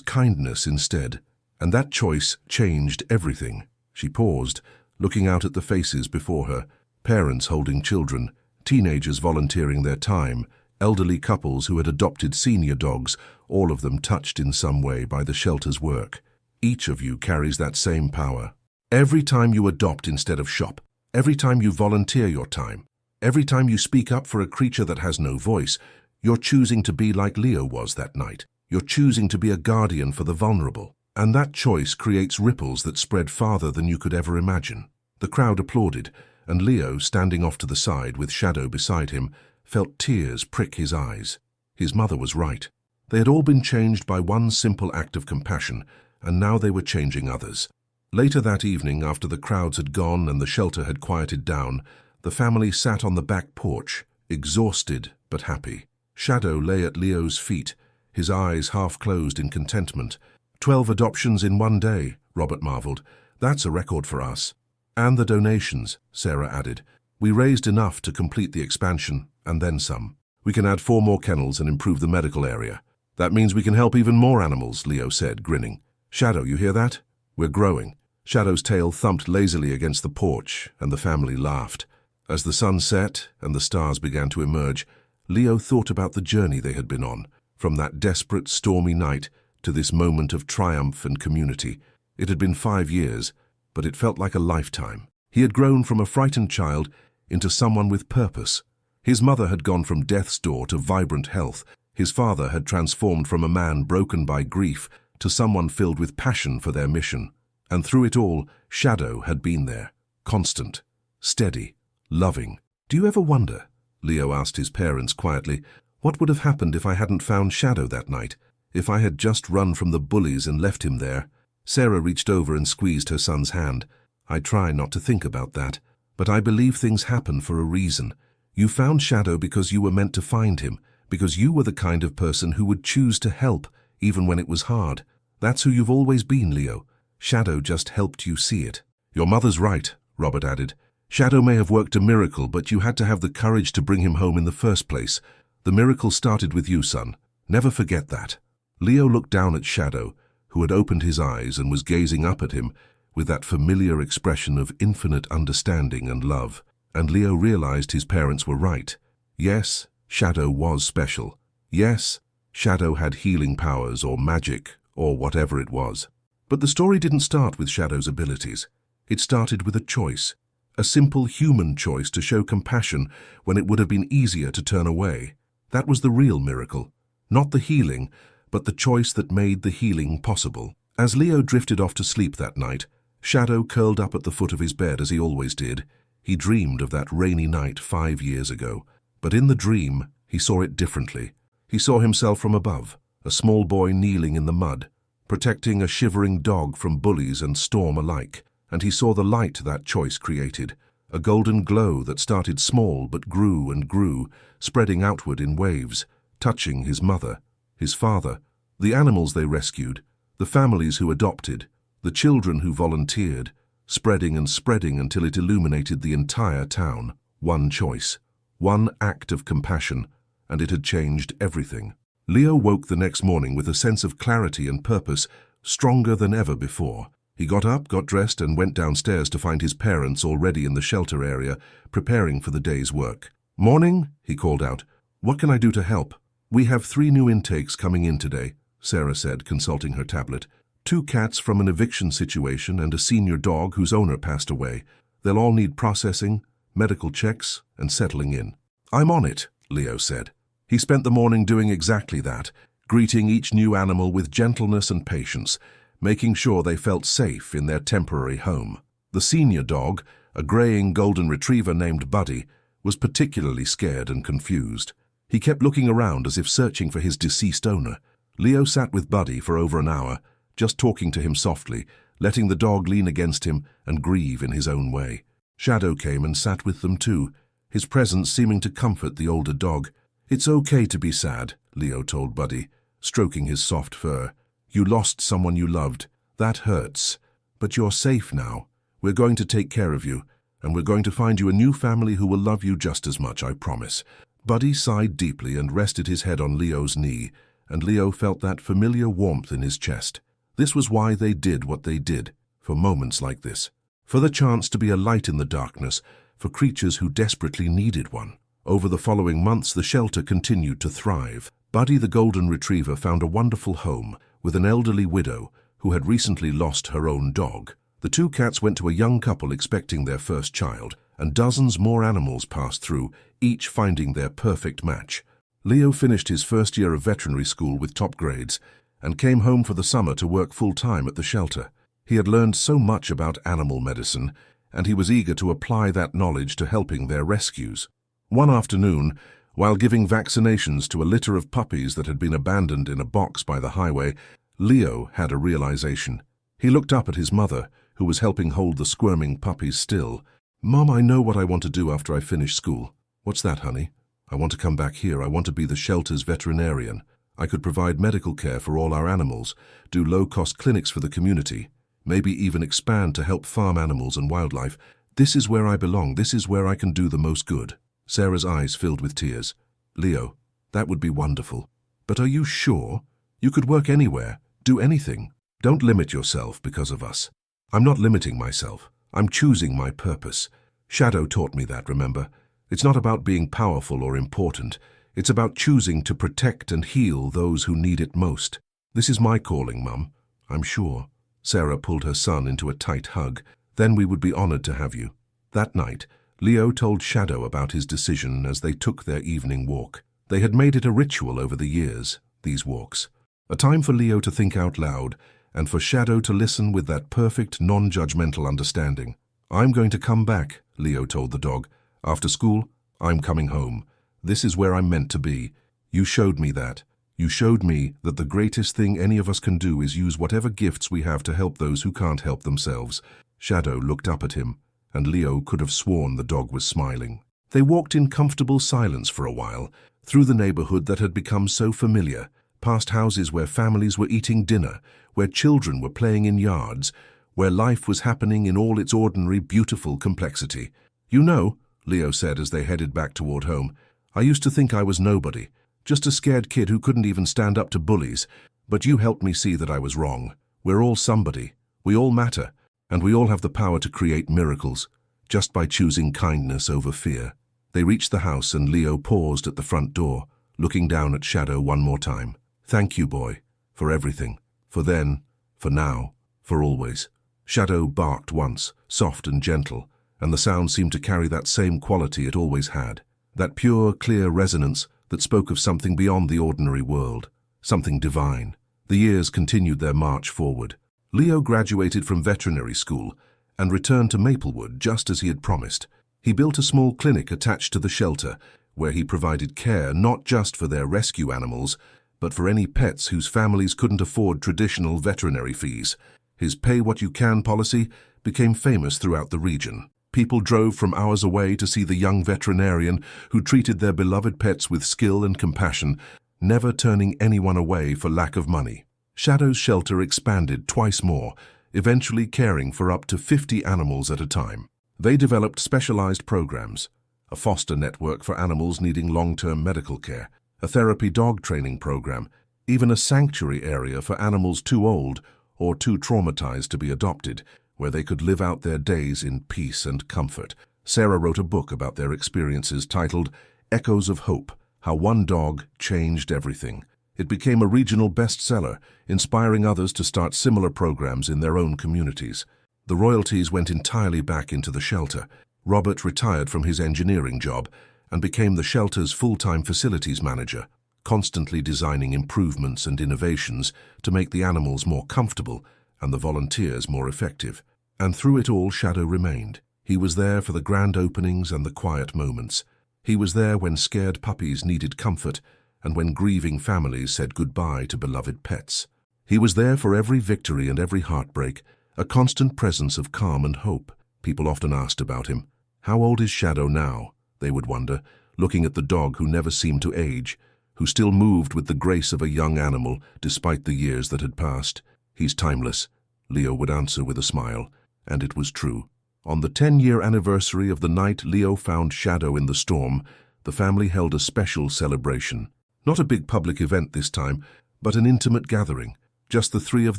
kindness instead, and that choice changed everything. She paused, looking out at the faces before her, parents holding children, teenagers volunteering their time, elderly couples who had adopted senior dogs, all of them touched in some way by the shelter's work. Each of you carries that same power. Every time you adopt instead of shop, every time you volunteer your time, every time you speak up for a creature that has no voice, you're choosing to be like Leo was that night. You're choosing to be a guardian for the vulnerable. And that choice creates ripples that spread farther than you could ever imagine. The crowd applauded, and Leo, standing off to the side with Shadow beside him, felt tears prick his eyes. His mother was right. They had all been changed by one simple act of compassion, and now they were changing others. Later that evening, after the crowds had gone and the shelter had quieted down, the family sat on the back porch, exhausted but happy. Shadow lay at Leo's feet, his eyes half closed in contentment. 12 adoptions in one day, Robert marveled. That's a record for us. And the donations, Sarah added. We raised enough to complete the expansion, and then some. We can add 4 more kennels and improve the medical area. That means we can help even more animals, Leo said, grinning. Shadow, you hear that? We're growing. Shadow's tail thumped lazily against the porch, and the family laughed. As the sun set and the stars began to emerge, Leo thought about the journey they had been on, from that desperate, stormy night to this moment of triumph and community. It had been 5 years, but it felt like a lifetime. He had grown from a frightened child into someone with purpose. His mother had gone from death's door to vibrant health. His father had transformed from a man broken by grief to someone filled with passion for their mission. And through it all, Shadow had been there, constant, steady, loving. Do you ever wonder, Leo asked his parents quietly, what would have happened if I hadn't found Shadow that night? If I had just run from the bullies and left him there? Sarah reached over and squeezed her son's hand. I try not to think about that, but I believe things happen for a reason. You found Shadow because you were meant to find him, because you were the kind of person who would choose to help, even when it was hard. That's who you've always been, Leo. Shadow just helped you see it. Your mother's right, Robert added. Shadow may have worked a miracle, but you had to have the courage to bring him home in the first place. The miracle started with you, son. Never forget that. Leo looked down at Shadow, who had opened his eyes and was gazing up at him with that familiar expression of infinite understanding and love. And Leo realized his parents were right. Yes, Shadow was special. Yes, Shadow had healing powers or magic or whatever it was. But the story didn't start with Shadow's abilities. It started with a choice, a simple human choice to show compassion when it would have been easier to turn away. That was the real miracle. Not the healing, but the choice that made the healing possible. As Leo drifted off to sleep that night, Shadow curled up at the foot of his bed as he always did. He dreamed of that rainy night 5 years ago, but in the dream, he saw it differently. He saw himself from above, a small boy kneeling in the mud, protecting a shivering dog from bullies and storm alike, and he saw the light that choice created, a golden glow that started small but grew and grew, spreading outward in waves, touching his mother, his father, the animals they rescued, the families who adopted, the children who volunteered, spreading and spreading until it illuminated the entire town. One choice, one act of compassion, and it had changed everything. Leo woke the next morning with a sense of clarity and purpose stronger than ever before. He got up, got dressed, and went downstairs to find his parents already in the shelter area, preparing for the day's work. "Morning," he called out. "What can I do to help?" "We have 3 new intakes coming in today," Sarah said, consulting her tablet. 2 cats from an eviction situation and a senior dog whose owner passed away. They'll all need processing, medical checks, and settling in. "I'm on it," Leo said. He spent the morning doing exactly that, greeting each new animal with gentleness and patience, making sure they felt safe in their temporary home. The senior dog, a graying golden retriever named Buddy, was particularly scared and confused. He kept looking around as if searching for his deceased owner. Leo sat with Buddy for over an hour, just talking to him softly, letting the dog lean against him and grieve in his own way. Shadow came and sat with them too, his presence seeming to comfort the older dog. "It's okay to be sad," Leo told Buddy, stroking his soft fur. "You lost someone you loved. That hurts. But you're safe now. We're going to take care of you, and we're going to find you a new family who will love you just as much, I promise." Buddy sighed deeply and rested his head on Leo's knee, and Leo felt that familiar warmth in his chest. This was why they did what they did, for moments like this. For the chance to be a light in the darkness, for creatures who desperately needed one. Over the following months, the shelter continued to thrive. Buddy the golden retriever found a wonderful home with an elderly widow who had recently lost her own dog. The 2 cats went to a young couple expecting their first child, and dozens more animals passed through, each finding their perfect match. Leo finished his first year of veterinary school with top grades and came home for the summer to work full-time at the shelter. He had learned so much about animal medicine, and he was eager to apply that knowledge to helping their rescues. One afternoon, while giving vaccinations to a litter of puppies that had been abandoned in a box by the highway, Leo had a realization. He looked up at his mother, who was helping hold the squirming puppies still. "Mom, I know what I want to do after I finish school." "What's that, honey?" "I want to come back here. I want to be the shelter's veterinarian. I could provide medical care for all our animals, do low-cost clinics for the community, maybe even expand to help farm animals and wildlife. This is where I belong. This is where I can do the most good." Sarah's eyes filled with tears. "Leo, that would be wonderful. But are you sure? You could work anywhere, do anything. Don't limit yourself because of us." "I'm not limiting myself. I'm choosing my purpose. Shadow taught me that, remember? It's not about being powerful or important. It's about choosing to protect and heal those who need it most. This is my calling, Mum. I'm sure." Sarah pulled her son into a tight hug. "Then we would be honored to have you." That night, Leo told Shadow about his decision as they took their evening walk. They had made it a ritual over the years, these walks. A time for Leo to think out loud, and for Shadow to listen with that perfect, non-judgmental understanding. "I'm going to come back," Leo told the dog. "After school, I'm coming home. This is where I'm meant to be. You showed me that. You showed me that the greatest thing any of us can do is use whatever gifts we have to help those who can't help themselves." Shadow looked up at him, and Leo could have sworn the dog was smiling. They walked in comfortable silence for a while, through the neighborhood that had become so familiar, past houses where families were eating dinner, where children were playing in yards, where life was happening in all its ordinary, beautiful complexity. "You know," Leo said as they headed back toward home, "I used to think I was nobody, just a scared kid who couldn't even stand up to bullies. But you helped me see that I was wrong. We're all somebody. We all matter. And we all have the power to create miracles, just by choosing kindness over fear." They reached the house and Leo paused at the front door, looking down at Shadow one more time. "Thank you, boy, for everything. For then, for now, for always." Shadow barked once, soft and gentle, and the sound seemed to carry that same quality it always had. That pure, clear resonance that spoke of something beyond the ordinary world, something divine. The years continued their march forward. Leo graduated from veterinary school and returned to Maplewood just as he had promised. He built a small clinic attached to the shelter, where he provided care not just for their rescue animals, but for any pets whose families couldn't afford traditional veterinary fees. His pay-what-you-can policy became famous throughout the region. People drove from hours away to see the young veterinarian who treated their beloved pets with skill and compassion, never turning anyone away for lack of money. Shadow's shelter expanded twice more, eventually caring for up to 50 animals at a time. They developed specialized programs, a foster network for animals needing long-term medical care, a therapy dog training program, even a sanctuary area for animals too old or too traumatized to be adopted, where they could live out their days in peace and comfort. Sarah wrote a book about their experiences titled Echoes of Hope: How One Dog Changed Everything. It became a regional bestseller, inspiring others to start similar programs in their own communities. The royalties went entirely back into the shelter. Robert retired from his engineering job and became the shelter's full-time facilities manager, constantly designing improvements and innovations to make the animals more comfortable and the volunteers more effective. And through it all, Shadow remained. He was there for the grand openings and the quiet moments. He was there when scared puppies needed comfort and when grieving families said goodbye to beloved pets. He was there for every victory and every heartbreak, a constant presence of calm and hope. People often asked about him. How old is Shadow now? They would wonder, looking at the dog who never seemed to age, who still moved with the grace of a young animal despite the years that had passed. He's timeless, Leo would answer with a smile, and it was true. On the 10-year anniversary of the night Leo found Shadow in the storm, the family held a special celebration. Not a big public event this time, but an intimate gathering. Just the three of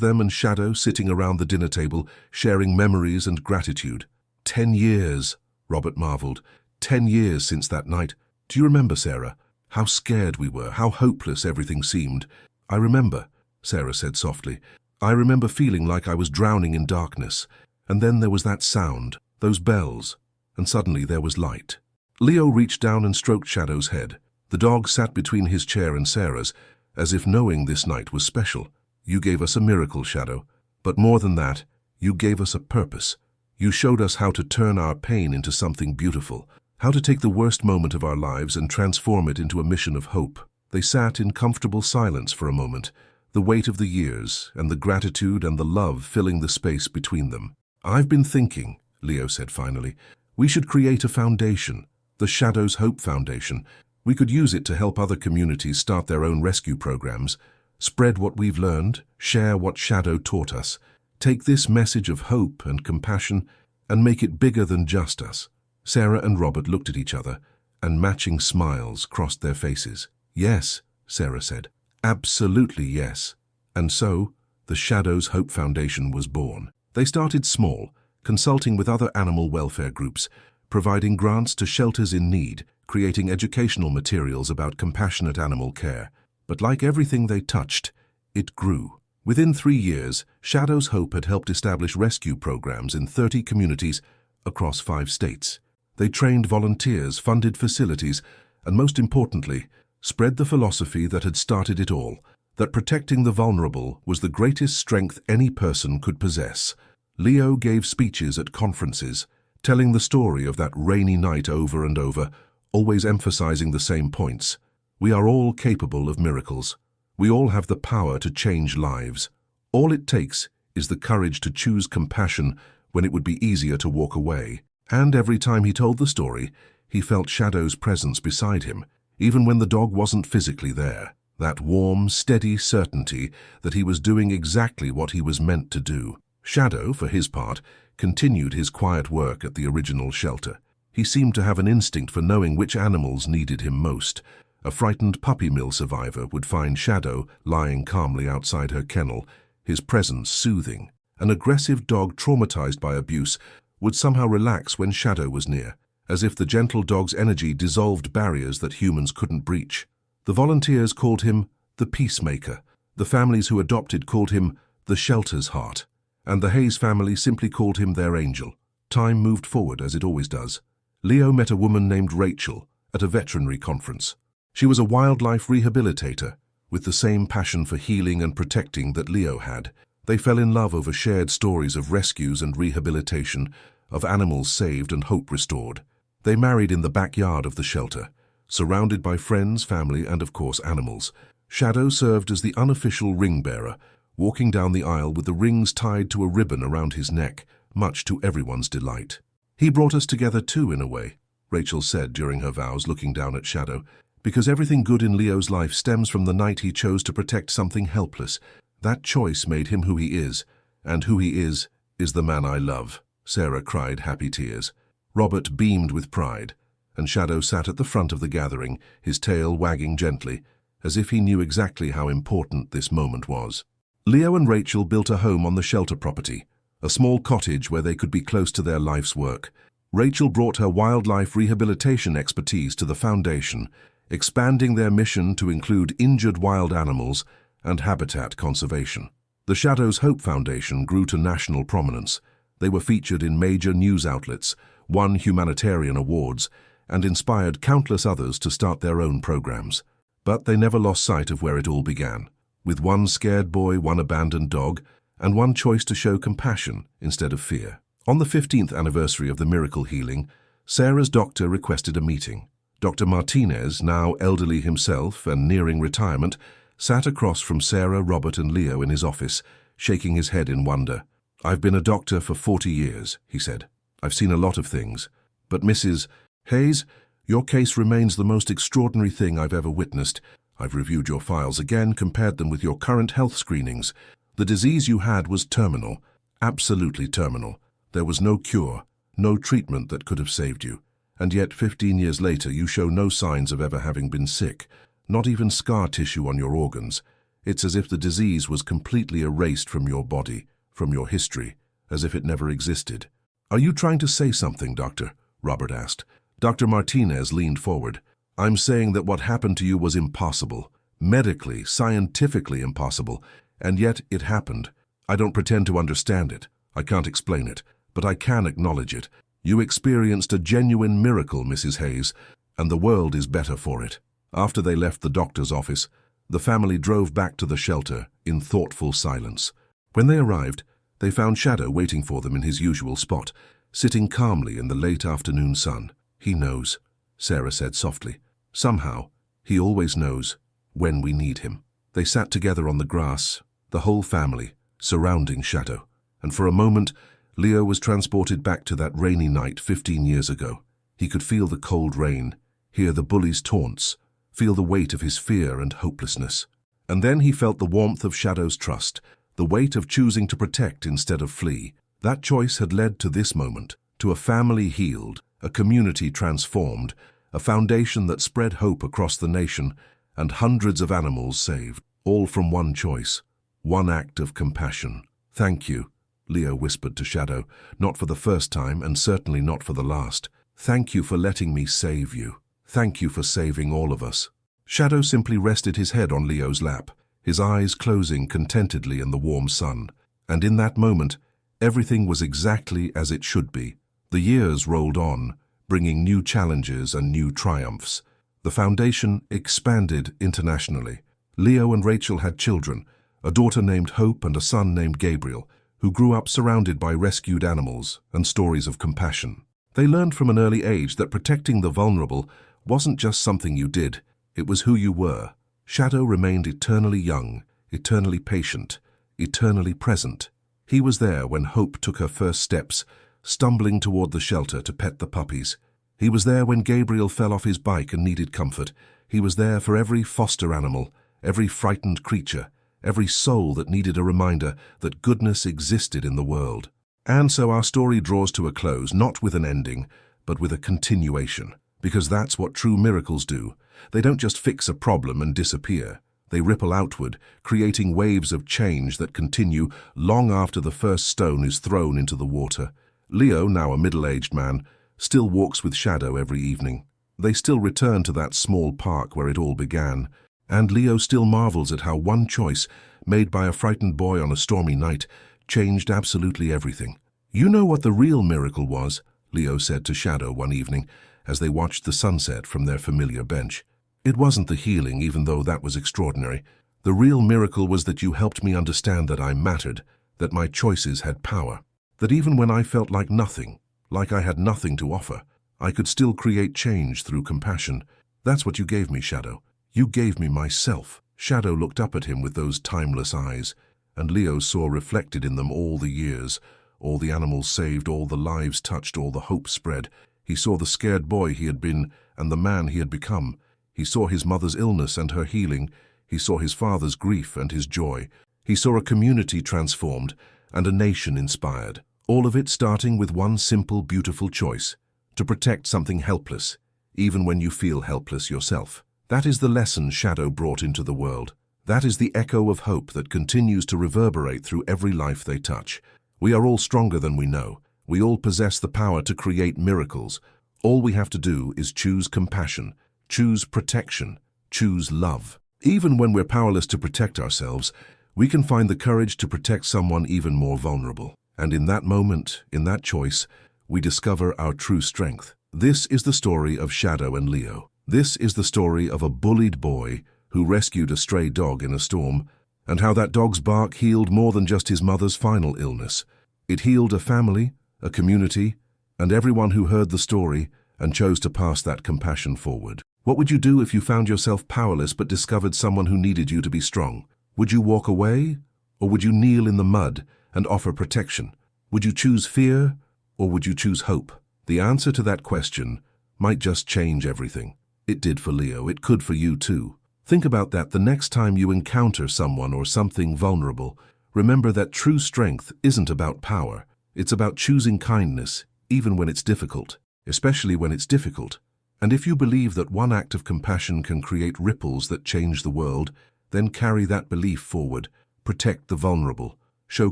them and Shadow sitting around the dinner table, sharing memories and gratitude. 10 years, Robert marveled. 10 years since that night. Do you remember, Sarah? How scared we were, how hopeless everything seemed. I remember, Sarah said softly. I remember feeling like I was drowning in darkness. And then there was that sound, those bells, and suddenly there was light. Leo reached down and stroked Shadow's head. The dog sat between his chair and Sarah's, as if knowing this night was special. You gave us a miracle, Shadow. But more than that, you gave us a purpose. You showed us how to turn our pain into something beautiful, how to take the worst moment of our lives and transform it into a mission of hope. They sat in comfortable silence for a moment, the weight of the years and the gratitude and the love filling the space between them. I've been thinking, Leo said finally, we should create a foundation, the Shadow's Hope Foundation. We could use it to help other communities start their own rescue programs, spread what we've learned, share what Shadow taught us, take this message of hope and compassion and make it bigger than just us. Sarah and Robert looked at each other, and matching smiles crossed their faces. Yes, Sarah said. Absolutely yes. And so, the Shadow's Hope Foundation was born. They started small, consulting with other animal welfare groups, providing grants to shelters in need, creating educational materials about compassionate animal care. But like everything they touched, it grew. Within 3 years, Shadow's Hope had helped establish rescue programs in 30 communities across 5 states. They trained volunteers, funded facilities, and most importantly, spread the philosophy that had started it all, that protecting the vulnerable was the greatest strength any person could possess. Leo gave speeches at conferences, telling the story of that rainy night over and over, always emphasizing the same points. We are all capable of miracles. We all have the power to change lives. All it takes is the courage to choose compassion when it would be easier to walk away. And every time he told the story, he felt Shadow's presence beside him, even when the dog wasn't physically there. That warm, steady certainty that he was doing exactly what he was meant to do. Shadow, for his part, continued his quiet work at the original shelter. He seemed to have an instinct for knowing which animals needed him most. A frightened puppy mill survivor would find Shadow lying calmly outside her kennel, his presence soothing. An aggressive dog traumatized by abuse would somehow relax when Shadow was near, as if the gentle dog's energy dissolved barriers that humans couldn't breach. The volunteers called him the peacemaker. The families who adopted called him the shelter's heart. And the Hayes family simply called him their angel. Time moved forward, as it always does. Leo met a woman named Rachel at a veterinary conference. She was a wildlife rehabilitator, with the same passion for healing and protecting that Leo had. They fell in love over shared stories of rescues and rehabilitation, of animals saved and hope restored. They married in the backyard of the shelter, surrounded by friends, family, and of course animals. Shadow served as the unofficial ring-bearer, walking down the aisle with the rings tied to a ribbon around his neck, much to everyone's delight. "He brought us together too, in a way," Rachel said during her vows, looking down at Shadow, "because everything good in Leo's life stems from the night he chose to protect something helpless. That choice made him who he is, and who he is the man I love." Sarah cried happy tears. Robert beamed with pride, and Shadow sat at the front of the gathering, his tail wagging gently, as if he knew exactly how important this moment was. Leo and Rachel built a home on the shelter property, a small cottage where they could be close to their life's work. Rachel brought her wildlife rehabilitation expertise to the foundation, expanding their mission to include injured wild animals and habitat conservation. The Shadow's Hope Foundation grew to national prominence. They were featured in major news outlets, won humanitarian awards, and inspired countless others to start their own programs. But they never lost sight of where it all began, with one scared boy, one abandoned dog, and one choice to show compassion instead of fear. On the 15th anniversary of the miracle healing, Sarah's doctor requested a meeting. Dr. Martinez, now elderly himself and nearing retirement, sat across from Sarah, Robert, and Leo in his office, shaking his head in wonder. "I've been a doctor for 40 years, he said. "I've seen a lot of things. But Mrs. Hayes, your case remains the most extraordinary thing I've ever witnessed. I've reviewed your files again, compared them with your current health screenings. The disease you had was terminal, absolutely terminal. There was no cure, no treatment that could have saved you. And yet 15 years later you show no signs of ever having been sick, not even scar tissue on your organs. It's as if the disease was completely erased from your body, from your history, as if it never existed." "Are you trying to say something, Doctor?" Robert asked. Dr. Martinez leaned forward. "I'm saying that what happened to you was impossible, medically, scientifically impossible, and yet it happened. I don't pretend to understand it. I can't explain it, but I can acknowledge it. You experienced a genuine miracle, Mrs. Hayes, and the world is better for it." After they left the doctor's office, the family drove back to the shelter in thoughtful silence. When they arrived, they found Shadow waiting for them in his usual spot, sitting calmly in the late afternoon sun. "He knows," Sarah said softly. "Somehow, he always knows when we need him." They sat together on the grass, the whole family, surrounding Shadow, and for a moment, Leo was transported back to that rainy night 15 years ago. He could feel the cold rain, hear the bullies' taunts, feel the weight of his fear and hopelessness. And then he felt the warmth of Shadow's trust, the weight of choosing to protect instead of flee. That choice had led to this moment, to a family healed, a community transformed, a foundation that spread hope across the nation, and hundreds of animals saved, all from one choice, one act of compassion. "Thank you," Leo whispered to Shadow, "not for the first time and certainly not for the last. Thank you for letting me save you. Thank you for saving all of us." Shadow simply rested his head on Leo's lap, his eyes closing contentedly in the warm sun. And in that moment, everything was exactly as it should be. The years rolled on, bringing new challenges and new triumphs. The foundation expanded internationally. Leo and Rachel had children, a daughter named Hope and a son named Gabriel, who grew up surrounded by rescued animals and stories of compassion. They learned from an early age that protecting the vulnerable wasn't just something you did, it was who you were. Shadow remained eternally young, eternally patient, eternally present. He was there when Hope took her first steps, stumbling toward the shelter to pet the puppies. He was there when Gabriel fell off his bike and needed comfort. He was there for every foster animal, every frightened creature, every soul that needed a reminder that goodness existed in the world. And so our story draws to a close, not with an ending, but with a continuation. Because that's what true miracles do. They don't just fix a problem and disappear. They ripple outward, creating waves of change that continue long after the first stone is thrown into the water. Leo, now a middle-aged man, still walks with Shadow every evening. They still return to that small park where it all began. And Leo still marvels at how one choice, made by a frightened boy on a stormy night, changed absolutely everything. "You know what the real miracle was," Leo said to Shadow one evening, as they watched the sunset from their familiar bench. "It wasn't the healing, even though that was extraordinary. The real miracle was that you helped me understand that I mattered, that my choices had power. That even when I felt like nothing, like I had nothing to offer, I could still create change through compassion. That's what you gave me, Shadow. You gave me myself. Shadow looked up at him with those timeless eyes, and Leo saw reflected in them all the years, all the animals saved, all the lives touched, all the hope spread. He saw the scared boy he had been and the man he had become. He saw his mother's illness and her healing. He saw his father's grief and his joy. He saw a community transformed and a nation inspired. All of it starting with one simple, beautiful choice: to protect something helpless, even when you feel helpless yourself. That is the lesson Shadow brought into the world. That is the echo of hope that continues to reverberate through every life they touch. We are all stronger than we know. We all possess the power to create miracles. All we have to do is choose compassion, choose protection, choose love. Even when we're powerless to protect ourselves, we can find the courage to protect someone even more vulnerable. And in that moment, in that choice, we discover our true strength. This is the story of Shadow and Leo. This is the story of a bullied boy who rescued a stray dog in a storm, and how that dog's bark healed more than just his mother's final illness. It healed a family, a community, and everyone who heard the story and chose to pass that compassion forward. What would you do if you found yourself powerless but discovered someone who needed you to be strong? Would you walk away, or would you kneel in the mud and offer protection? Would you choose fear, or would you choose hope? The answer to that question might just change everything. It did for Leo. It could for you too. Think about that the next time you encounter someone or something vulnerable. Remember that true strength isn't about power. It's about choosing kindness, even when it's difficult, especially when it's difficult. And if you believe that one act of compassion can create ripples that change the world, then carry that belief forward. Protect the vulnerable. Show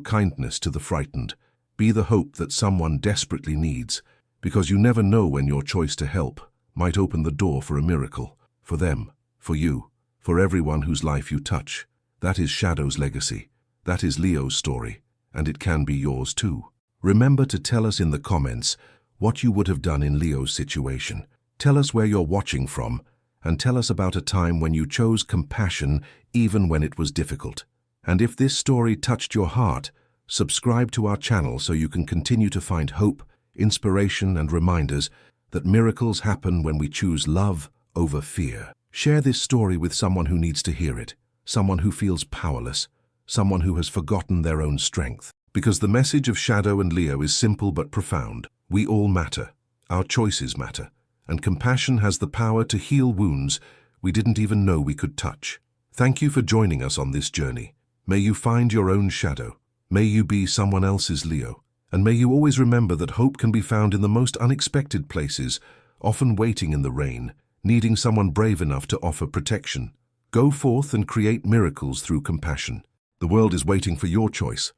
kindness to the frightened. Be the hope that someone desperately needs, because you never know when your choice to help might open the door for a miracle. For them, for you, for everyone whose life you touch. That is Shadow's legacy. That is Leo's story, and it can be yours too. Remember to tell us in the comments what you would have done in Leo's situation. Tell us where you're watching from, and tell us about a time when you chose compassion even when it was difficult. And if this story touched your heart, subscribe to our channel so you can continue to find hope, inspiration, and reminders that miracles happen when we choose love over fear. Share this story with someone who needs to hear it, someone who feels powerless, someone who has forgotten their own strength. Because the message of Shadow and Leo is simple but profound. We all matter. Our choices matter. And compassion has the power to heal wounds we didn't even know we could touch. Thank you for joining us on this journey. May you find your own Shadow. May you be someone else's Leo. And may you always remember that hope can be found in the most unexpected places, often waiting in the rain, needing someone brave enough to offer protection. Go forth and create miracles through compassion. The world is waiting for your choice.